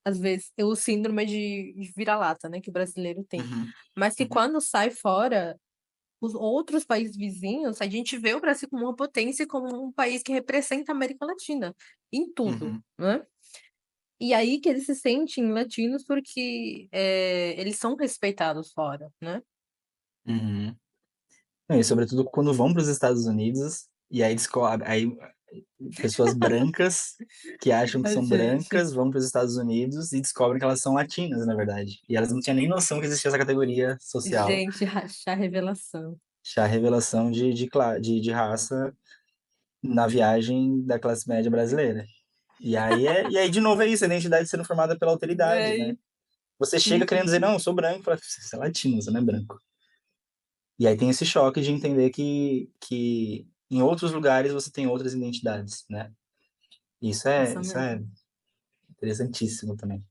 às vezes tem o síndrome de vira-lata, né, que o brasileiro tem. Uhum, Mas que uhum, quando sai fora, os outros países vizinhos, a gente vê o Brasil como uma potência e como um país que representa a América Latina, em tudo, uhum, né? E aí que eles se sentem latinos porque, eles são respeitados fora, né. uhum. É, e sobretudo quando vão para os Estados Unidos, e aí descobre aí pessoas brancas, que acham que A são gente brancas, vão para os Estados Unidos e descobrem que elas são latinas, na verdade. E elas não tinham nem noção que existia essa categoria social, gente, rachar revelação. já a revelação de raça na viagem da classe média brasileira. E aí de novo é isso, a identidade sendo formada pela alteridade, né? É, Você chega querendo uhum. dizer, não, eu sou branco, fala, você é latino, você não é branco. E aí tem esse choque de entender que em outros lugares você tem outras identidades, né? Isso Isso é mesmo. interessantíssimo também.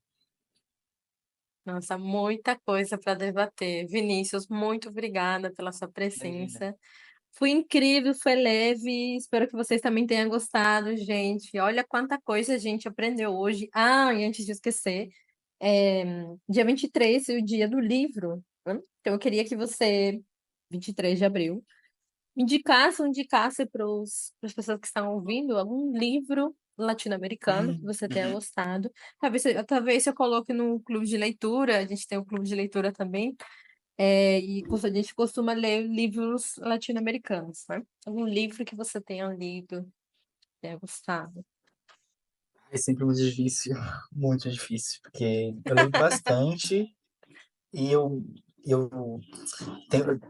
Nossa, muita coisa para debater. Vinícius, muito obrigada pela sua Imagina. presença. Foi incrível, foi leve, espero que vocês também tenham gostado, gente. Olha quanta coisa a gente aprendeu hoje. Ah, e antes de esquecer, dia 23 é o dia do livro, né? Então eu queria que você, 23 de abril, indicasse para as pessoas que estão ouvindo algum livro latino-americano que você tenha Uhum. gostado. Talvez eu coloque no clube de leitura, a gente tem o clube de leitura também, A gente costuma ler livros latino-americanos, né? Algum livro que você tenha lido, tenha gostado? É sempre muito difícil, muito difícil, porque eu leio bastante e eu tenho,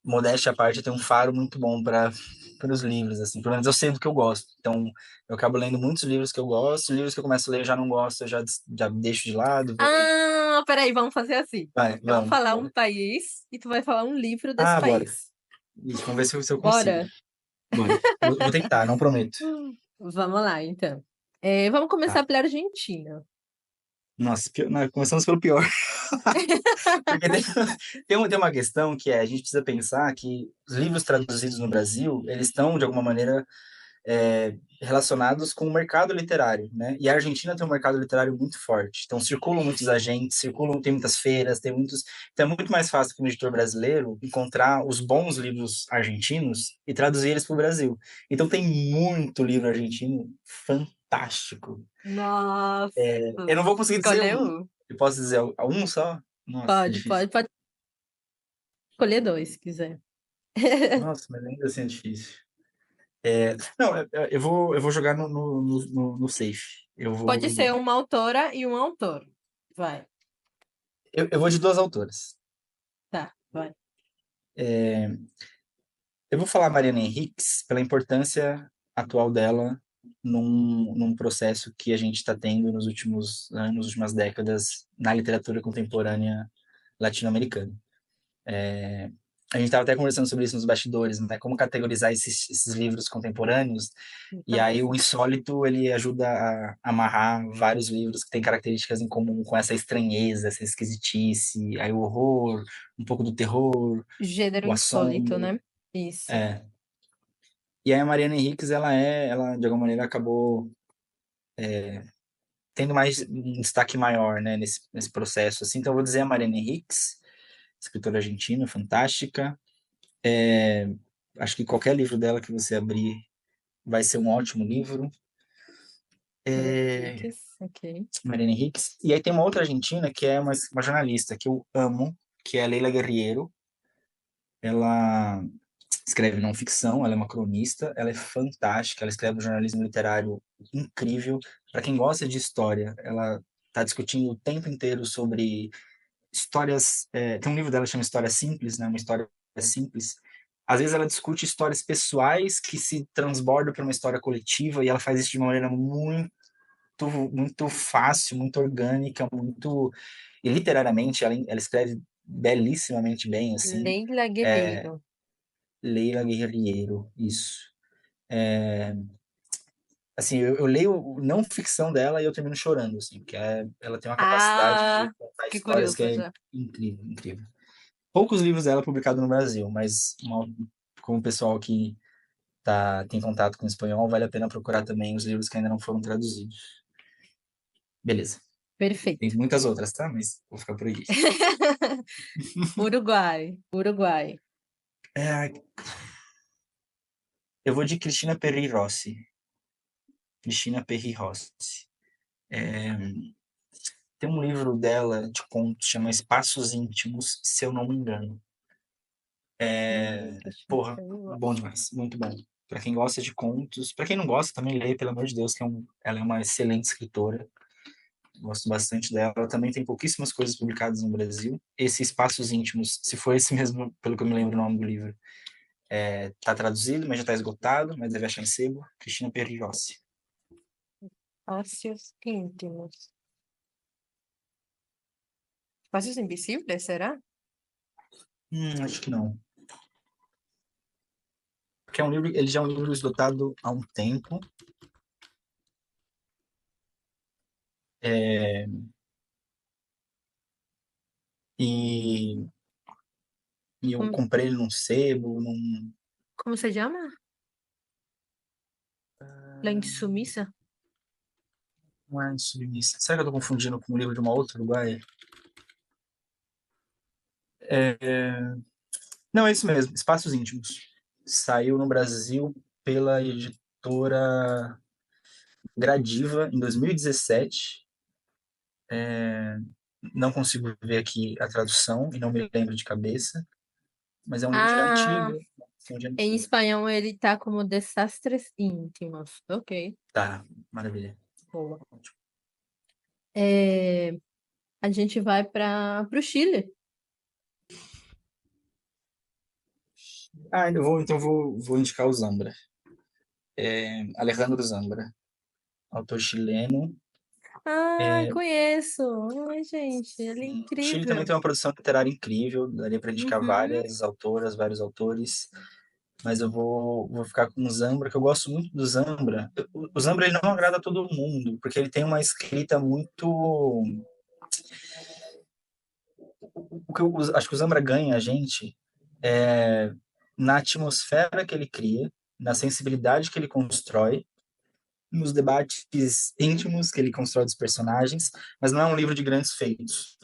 modéstia à parte, eu tenho um faro muito bom para os livros, assim, pelo menos eu sei do que eu gosto. Então, eu acabo lendo muitos livros que eu gosto, livros que eu começo a ler eu já não gosto, já deixo de lado, vou. Ah, peraí, vamos fazer assim. Vai, Eu vou vamos. falar um país e tu vai falar um livro desse Ah, bora. país. Isso, vamos ver se eu consigo. Bora? Bora. Vou tentar, não prometo. Vamos lá, então. Vamos Tá. começar pela Argentina. Nossa, começamos pelo pior. Porque tem uma questão que é, a gente precisa pensar que os livros traduzidos no Brasil, eles estão, de alguma maneira, relacionados com o mercado literário, né? E a Argentina tem um mercado literário muito forte. Então, circulam muitos agentes, tem muitas feiras, tem muitos... Então, é muito mais fácil para um editor brasileiro encontrar os bons livros argentinos e traduzir eles para o Brasil. Então, tem muito livro argentino fantástico. Nossa. Eu não vou conseguir dizer Escolheu um. um? Eu posso dizer um só? Nossa, é Pode, difícil. pode, pode escolher dois, se quiser. Nossa, mas ainda assim é difícil. Não, eu vou jogar no safe. Pode ser uma autora e um autor. Vai, Eu vou de duas autoras. tá, vai. Eu vou falar Mariana Henriques pela importância atual dela num processo que a gente está tendo nos últimos anos, últimas décadas, na literatura contemporânea latino-americana. A gente estava até conversando sobre isso nos bastidores, né? Como categorizar esses livros contemporâneos. E Então, aí o Insólito, ele ajuda a amarrar vários livros que têm características em comum com essa estranheza, essa esquisitice, aí o horror, um pouco do terror, gênero o insólito, assombro. né? Isso. É. E aí a Mariana Henriques, ela de alguma maneira acabou tendo mais um destaque maior, né, nesse processo, assim. Então eu vou dizer a Mariana Henriques, escritora argentina, fantástica. É, acho que qualquer livro dela que você abrir vai ser um ótimo livro. É, Henriques, ok. Mariana Henriques. E aí tem uma outra argentina que é uma jornalista que eu amo, que é a Leila Guerriero. Ela escreve não ficção, ela é uma cronista, ela é fantástica, ela escreve um jornalismo literário incrível. Para quem gosta de história, ela está discutindo o tempo inteiro sobre histórias. Tem um livro dela que chama História Simples, né? Uma história simples. Às vezes ela discute histórias pessoais que se transbordam para uma história coletiva e ela faz isso de uma maneira muito fácil, muito orgânica, muito e literariamente ela escreve belíssimamente bem assim. Leila Guerreiro. Leila Guerriero, isso. Assim, eu leio não ficção dela e eu termino chorando, assim, porque ela tem uma capacidade de Ah, contar fiquei histórias que curiosa é já. incrível, incrível. Poucos livros dela publicados no Brasil, mas como o pessoal que tem contato com espanhol, vale a pena procurar também os livros que ainda não foram traduzidos. Beleza. Tem Perfeito. muitas outras, tá? Mas vou ficar por aqui. Uruguai, Uruguai. É, eu vou de Cristina Perry Rossi. Cristina Perry Rossi. Tem um livro dela de contos, chama Espaços Íntimos, se eu não me engano. Deixa Porra, eu bom demais, muito bom. Para quem gosta de contos, para quem não gosta também lê, pelo amor de Deus, ela é uma excelente escritora. Gosto bastante dela. Ela também tem pouquíssimas coisas publicadas no Brasil. Esse Espaços Íntimos, se for esse mesmo, pelo que eu me lembro o nome do livro, tá traduzido, mas já está esgotado, mas deve achar em sebo. Cristina Perry Rossi. Espaços íntimos. Espaços invisíveis, será? Acho que não. Porque ele já é um livro esgotado há um tempo. É, e, e eu Como, comprei ele num sebo, num. como se chama? La Insumisa? Não é submissa. Será que eu tô confundindo com um livro de uma outra uruguaia? Não, é isso mesmo, Espaços Íntimos. Saiu no Brasil pela editora Gradiva em 2017. não consigo ver aqui a tradução e não me lembro de cabeça, mas é um livro já Ah, antigo. Sim, já em antigo. espanhol ele tá como Desastres Íntimos. Ok, Tá, maravilha. boa. É, a gente vai para o Chile. Vou indicar o Zambra. Alejandro Zambra, autor chileno. Ah, conheço. Ai, gente, ele é Sim. O Chile também incrível. tem uma produção literária incrível, daria para indicar Uhum. várias autoras, vários autores, mas vou ficar com o Zambra, que eu gosto muito do Zambra. O Zambra ele não agrada a todo mundo, porque ele tem uma escrita muito. O que eu acho que o Zambra ganha a gente é na atmosfera que ele cria, na sensibilidade que ele constrói, nos debates íntimos que ele constrói dos personagens, mas não é um livro de grandes feitos.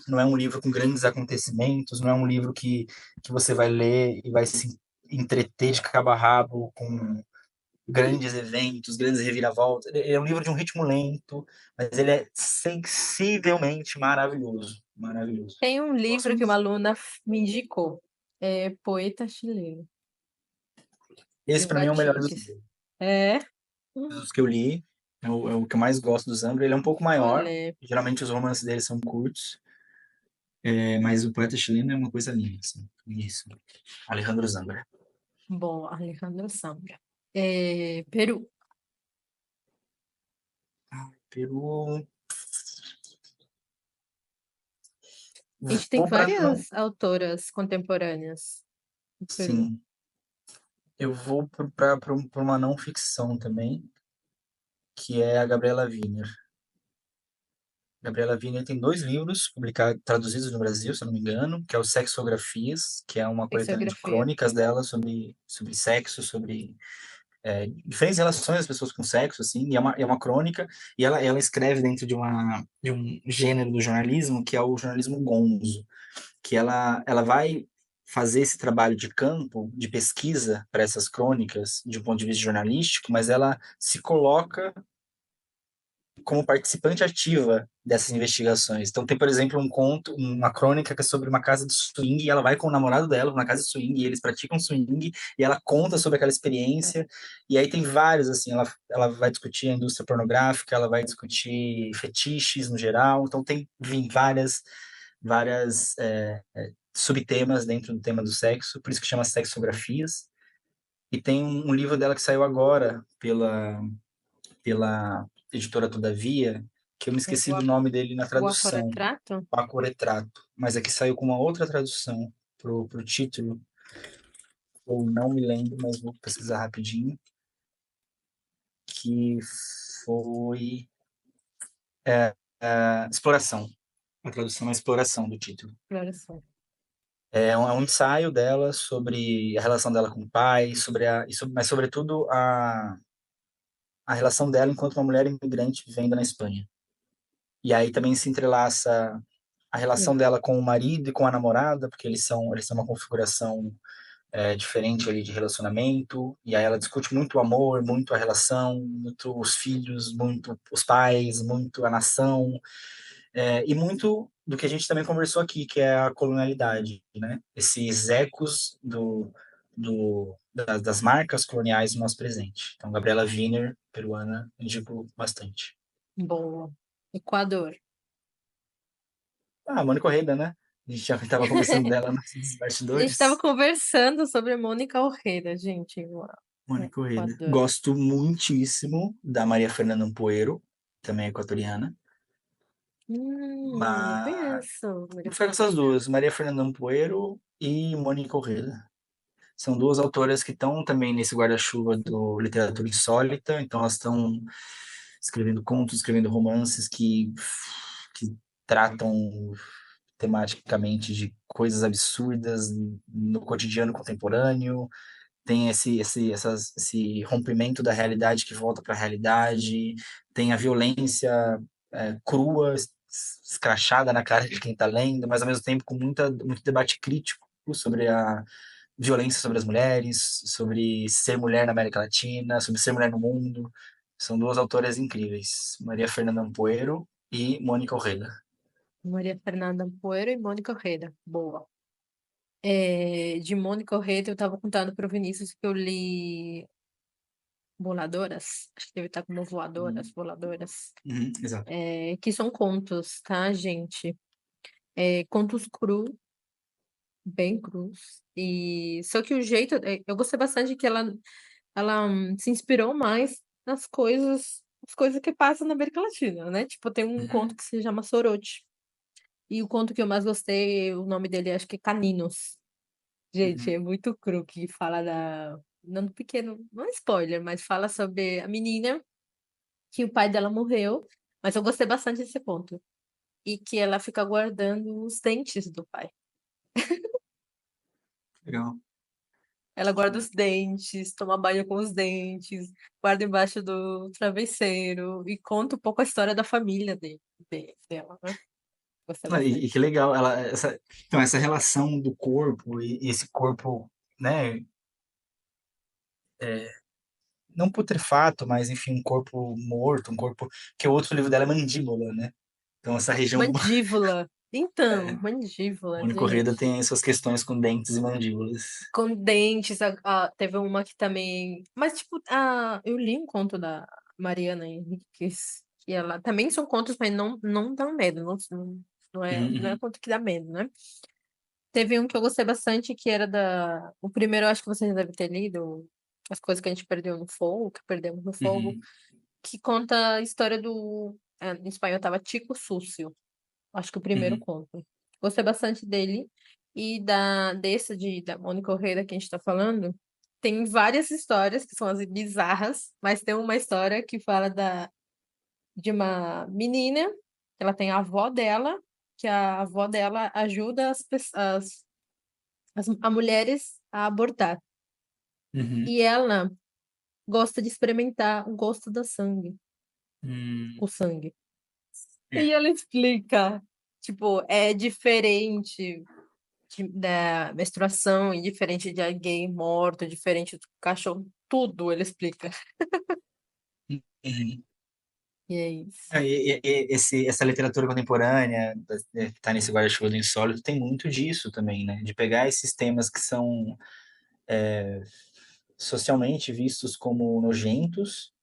Não é um livro com grandes acontecimentos, não é um livro que você vai ler e vai se entreter de cabo a rabo com grandes eventos, grandes reviravoltas. Ele é um livro de um ritmo lento, mas ele é sensivelmente maravilhoso. Maravilhoso. Tem um Gosto livro que muito. uma aluna me indicou. É Poeta Chileno, de Esse, um para mim, é o melhor Gatix. É? dos que eu li. É o que eu mais gosto do Zambra. Ele é um pouco Vou maior. ler. Geralmente os romances dele são curtos. Mas o poeta chileno é uma coisa linda, assim. Isso. Alejandro Zambra. Bom, Alejandro Sambra. É, Peru. Peru. A gente tem Vou para não. várias autoras contemporâneas do Peru. Sim. Eu vou para uma não ficção também, que é a Gabriela Wiener. Gabriela Wiener tem dois livros publicados, traduzidos no Brasil, se eu não me engano, que é o Sexografias, que é uma coletânea de Pixografia. crônicas dela sobre sexo, sobre diferentes relações das pessoas com sexo, assim, e é uma crônica, e ela escreve dentro de um gênero do jornalismo, que é o jornalismo gonzo, que ela vai fazer esse trabalho de campo, de pesquisa para essas crônicas, de um ponto de vista jornalístico, mas ela se coloca como participante ativa dessas investigações. Então tem, por exemplo, um conto, uma crônica que é sobre uma casa de swing, e ela vai com o namorado dela na casa de swing, e eles praticam swing, e ela conta sobre aquela experiência, e aí tem vários, assim, ela vai discutir a indústria pornográfica, ela vai discutir fetiches no geral, então tem várias subtemas dentro do tema do sexo, por isso que chama Sexografias, e tem um livro dela que saiu agora pela editora Todavia, que eu me esqueci do nome dele na O tradução, Aforetrato? Paco Retrato, mas aqui saiu com uma outra tradução pro título, eu não me lembro, mas vou pesquisar rapidinho, que foi Exploração. A tradução é Exploração do título. Exploração. É um ensaio dela sobre a relação dela com o pai, mas sobretudo a relação dela enquanto uma mulher imigrante vivendo na Espanha. E aí também se entrelaça a relação dela com o marido e com a namorada, porque eles são uma configuração diferente ali de relacionamento, e aí ela discute muito o amor, muito a relação, muito os filhos, muito os pais, muito a nação, e muito do que a gente também conversou aqui, que é a colonialidade, né? Esses ecos das marcas coloniais no nosso presente. Então, Gabriela Wiener, peruana, indico bastante. Boa. Equador. Ah, Mônica Correia, né? A gente já estava conversando dela nos A gente estava bastidores. conversando sobre Mônica Orreira, gente. Uau. Mônica Correia. Equador. Gosto muitíssimo da Maria Fernanda Ampoero, também é equatoriana. Não Mas conheço. vou Maria ficar com Fernanda. essas duas, Maria Fernanda Ampoero e Mônica Correia. São duas autoras que estão também nesse guarda-chuva do literatura insólita, então elas estão escrevendo contos, escrevendo romances que tratam tematicamente de coisas absurdas no cotidiano contemporâneo, tem esse rompimento da realidade que volta para a realidade, tem a violência crua, escrachada na cara de quem está lendo, mas ao mesmo tempo com muito debate crítico sobre a violência sobre as mulheres, sobre ser mulher na América Latina, sobre ser mulher no mundo. São duas autoras incríveis, Maria Fernanda Ampoero e Mônica Orrega. Maria Fernanda Poeiro e Mônica Orreda. Boa. De Mônica Orreda, eu estava contando para o Vinícius que eu li Voladoras. Acho que deve estar como Voadoras, Uhum, Voladoras. exato. Que são contos, tá, gente? Contos crus, bem crus. E só que o jeito, eu gostei bastante que ela se inspirou mais as coisas que passam na América Latina, né? Tipo, tem um Uhum, conto que se chama Sorote. E o conto que eu mais gostei, o nome dele acho que é Caninos. Gente, é uhum. muito cru que fala da. Não do pequeno, não é spoiler, mas fala sobre a menina que o pai dela morreu. Mas eu gostei bastante desse conto. E que ela fica guardando os dentes do pai. Legal. Ela guarda os dentes, toma banho com os dentes, guarda embaixo do travesseiro e conta um pouco a história da família dela, né? Gostei E que bastante. legal, então, essa relação do corpo e esse corpo, né, não putrefato, mas enfim, um corpo morto, um corpo, que o outro livro dela é Mandíbula, né? Então essa região, Mandíbula. Então, mandíbula, Mônica Correda gente. tem suas questões com dentes e mandíbulas. Com dentes, teve uma que também. Mas, tipo, eu li um conto da Mariana Henriques, que ela também são contos, mas não dão medo, não é Uhum, conto que dá medo, né? Teve um que eu gostei bastante, que era da. O primeiro, eu acho que você já deve ter lido, As Coisas que a gente perdeu no fogo, que perdemos no fogo, uhum, que conta a história do. Em espanhol tava Chico Sucio. Acho que o primeiro uhum, conto. Gostei bastante dele. E da Mônica Correia que a gente tá falando, tem várias histórias que são as bizarras, mas tem uma história que fala de uma menina, que ela tem a avó dela, que a avó dela ajuda a mulheres a abortar. uhum, E ela gosta de experimentar o gosto da sangue, uhum. o sangue. É. E ela explica, tipo, é diferente da menstruação, e diferente de alguém morto, diferente do cachorro, tudo ele explica. Uhum. E é isso. Essa literatura contemporânea, que está nesse guarda-chuva do insólito, tem muito disso também, né? De pegar esses temas que são socialmente vistos como nojentos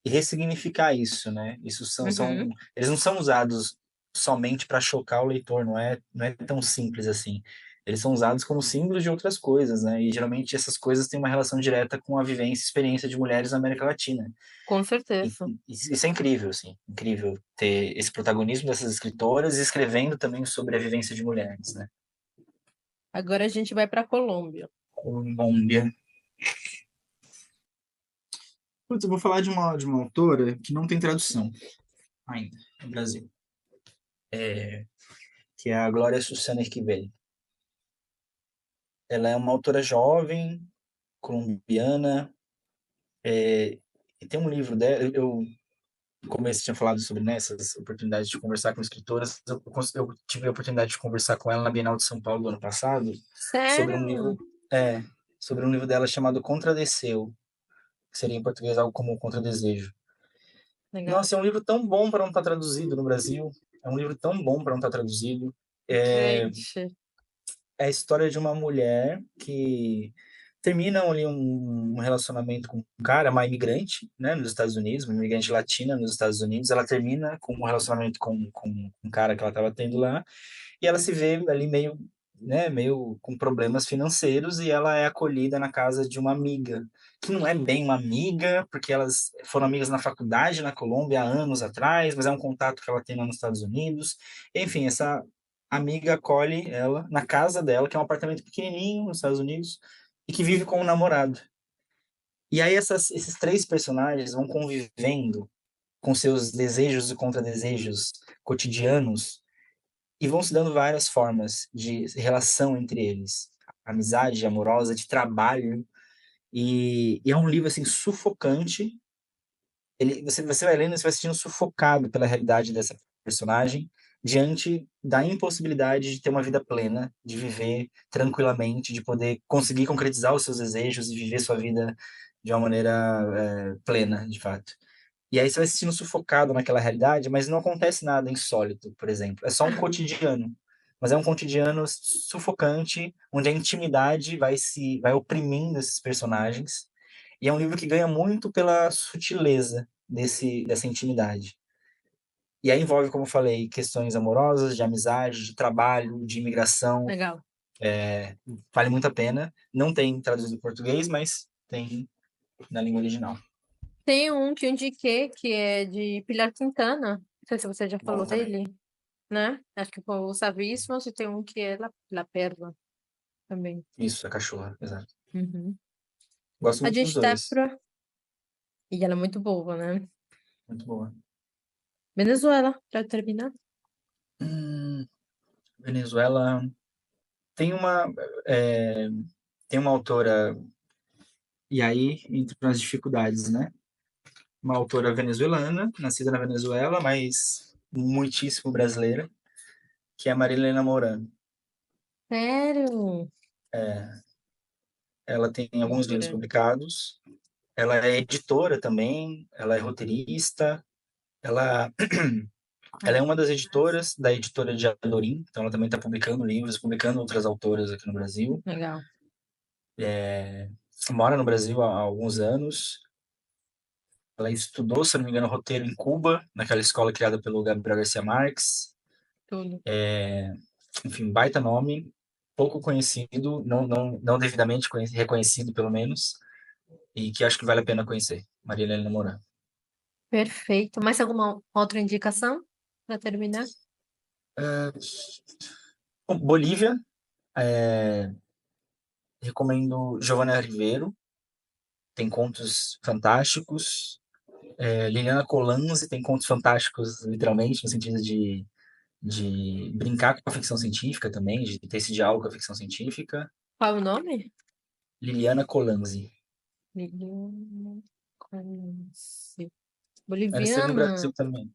e ressignificar isso, né? Isso Uhum, eles não são usados somente para chocar o leitor, não é tão simples assim. Eles são usados como símbolos de outras coisas, né? E geralmente essas coisas têm uma relação direta com a vivência e experiência de mulheres na América Latina. com E, certeza. isso é incrível, assim, incrível ter esse protagonismo dessas escritoras escrevendo também sobre a vivência de mulheres, né? Agora a gente vai para a Colômbia. Colômbia. Putz, eu vou falar de uma autora que não tem tradução ainda no Brasil, que é a Glória Susana Esquivel. Ela é uma autora jovem, colombiana, e tem um livro dela, eu no começo tinha falado sobre essas oportunidades de conversar com escritoras, eu tive a oportunidade de conversar com ela na Bienal de São Paulo do ano passado, sobre um livro, Sério? é, sobre um livro dela chamado Contradeceu, que seria em português algo como Contradesejo. Legal. Nossa, é um livro tão bom para não estar traduzido no Brasil, é um livro tão bom para não estar traduzido. É, Gente, é a história de uma mulher que termina ali um relacionamento com um cara, uma imigrante, né, nos Estados Unidos, uma imigrante latina nos Estados Unidos. Ela termina com um relacionamento com um cara que ela estava tendo lá, e ela se vê ali meio, né, meio com problemas financeiros, e ela é acolhida na casa de uma amiga, que não é bem uma amiga, porque elas foram amigas na faculdade na Colômbia há anos atrás, mas é um contato que ela tem lá nos Estados Unidos. Enfim, essa amiga acolhe ela na casa dela, que é um apartamento pequenininho nos Estados Unidos, e que vive com o namorado. E aí esses três personagens vão convivendo com seus desejos e contradesejos cotidianos e vão se dando várias formas de relação entre eles, amizade, amorosa, de trabalho. E é um livro assim sufocante. Você vai lendo, você vai se sentindo sufocado pela realidade dessa personagem diante da impossibilidade de ter uma vida plena, de viver tranquilamente, de poder conseguir concretizar os seus desejos e viver sua vida de uma maneira plena, de fato. E aí você vai se sentindo sufocado naquela realidade, mas não acontece nada insólito, por exemplo. É só um cotidiano. Mas é um cotidiano sufocante, onde a intimidade vai oprimindo esses personagens. E é um livro que ganha muito pela sutileza dessa intimidade. E aí envolve, como eu falei, questões amorosas, de amizade, de trabalho, de imigração. Legal. Vale muito a pena. Não tem traduzido em português, mas tem na língua original. Tem um que eu indiquei, que é de Pilar Quintana. Não sei se você já Bom falou também. dele, né? Acho que foi o Savíssimos, e tem um que é La Perla também. Isso, a cachorra, exato. Uhum. Gosto A muito dos gente tá dois. pra... E ela é muito boa, né? Muito boa. Venezuela, pra terminar. Hum, Venezuela tem uma é, tem uma autora, e aí entram as dificuldades, né? Uma autora venezuelana, nascida na Venezuela, mas muitíssimo brasileira, que é a Maria Helena Mourão. Sério? Ela tem alguns livros Moran. publicados. Ela é editora também, ela é roteirista, ela Ah, ela é uma das editoras da editora de Adorim, então ela também está publicando livros, publicando outras autoras aqui no Brasil. legal. Mora no Brasil há alguns anos. Ela estudou, se não me engano, roteiro em Cuba, naquela escola criada pelo Gabriel Garcia Marques. Tudo. Enfim, baita nome, pouco conhecido, não devidamente reconhecido, pelo menos, e que acho que vale a pena conhecer. Maria Helena Mourão. Perfeito. Mais alguma outra indicação para terminar? Bom, Bolívia, recomendo Giovanna Ribeiro, tem contos fantásticos. Liliana Colanzi tem contos fantásticos, literalmente, no sentido de brincar com a ficção científica também, de ter esse diálogo com a ficção científica. Qual é o nome? Liliana Colanzi. Liliana Conce. Ela esteve no Boliviana. Brasil também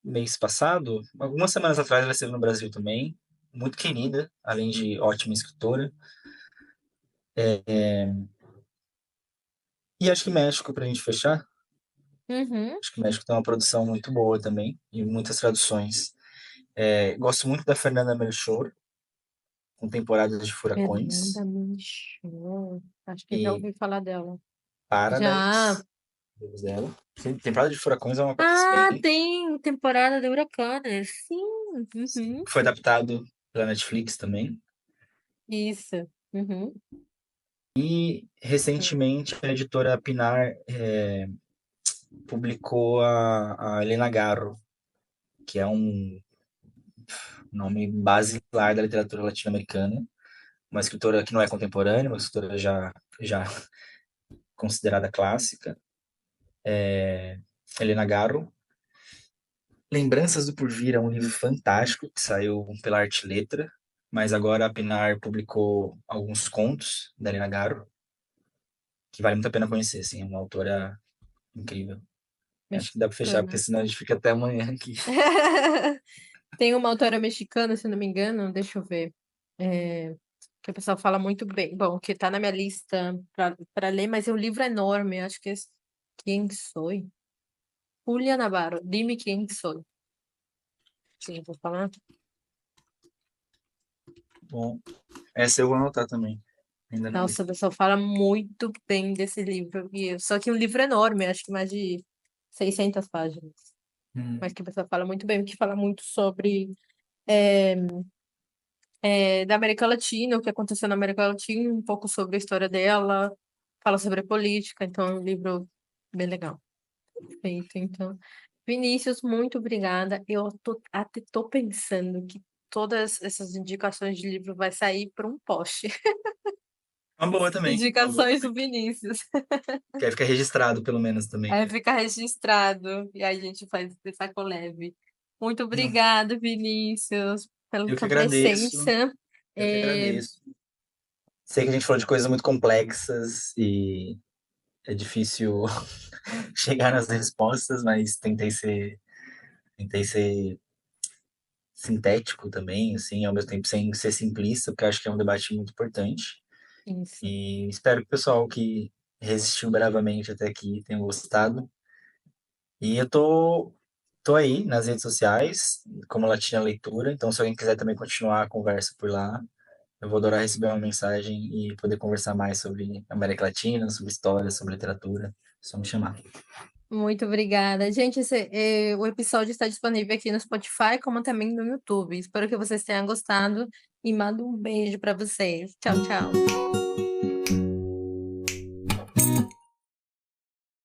mês passado. Algumas semanas atrás ela esteve no Brasil também. Muito querida, além de ótima escritora. E acho que México, pra gente fechar, Uhum. acho que México tem uma produção muito boa também, e muitas traduções. Gosto muito da Fernanda Melchor, com Temporadas de Fernanda Furacões, Menchur. Acho que já e ouvi falar dela. Já. Paradise, livros dela. Temporada de Furacões é uma coisa Ah, bem... tem temporada de Huracanes. Sim. Uhum. Foi adaptado pela Netflix também. Isso. Uhum. E, recentemente, a editora Pinar publicou a Helena Garro, que é um nome basilar da literatura latino-americana, uma escritora que não é contemporânea, uma escritora já considerada clássica, Helena Garro. Lembranças do Porvir é um livro fantástico que saiu pela Arte e Letra, mas agora a Pinar publicou alguns contos da Helena Garro, que vale muito a pena conhecer, assim, é uma autora incrível. Acho que dá para fechar, porque Mexicana. senão a gente fica até amanhã aqui. Tem uma autora mexicana, se não me engano, deixa eu ver. É, que o pessoal fala muito bem. Bom, que tá na minha lista para ler, mas é um livro enorme. Acho que é Quem Soy? Julia Navarro, Dime Quem Soy. Sim, vou falar. Bom, essa eu vou anotar também. Ainda não li. Nossa, o pessoal fala muito bem desse livro. Só que é um livro enorme, acho que mais de 600 páginas. Mas Hum. que o pessoal fala muito bem, que fala muito sobre da América Latina, o que aconteceu na América Latina, um pouco sobre a história dela, fala sobre a política, então é um livro bem legal. Perfeito, então. Vinícius, muito obrigada. Eu até tô pensando que todas essas indicações de livro vai sair para um post. Uma boa também, uma boa Indicações também. do Vinícius. Que aí fica registrado, pelo menos, também. Aí fica registrado e aí a gente faz essa collab. Muito Não, obrigada, Vinícius, pela eu que tua agradeço, presença. eu que É, agradeço. Sei que a gente falou de coisas muito complexas e é difícil chegar nas respostas, mas tentei ser sintético também, assim, ao mesmo tempo sem ser simplista, porque eu acho que é um debate muito importante. isso. E espero que o pessoal que resistiu bravamente até aqui tenha gostado. E eu tô aí nas redes sociais, como Latina Leitura, então se alguém quiser também continuar a conversa por lá, eu vou adorar receber uma mensagem e poder conversar mais sobre América Latina, sobre história, sobre literatura. É só me chamar. Muito obrigada. Gente, o episódio está disponível aqui no Spotify, como também no YouTube. Espero que vocês tenham gostado e mando um beijo para vocês. Tchau, tchau.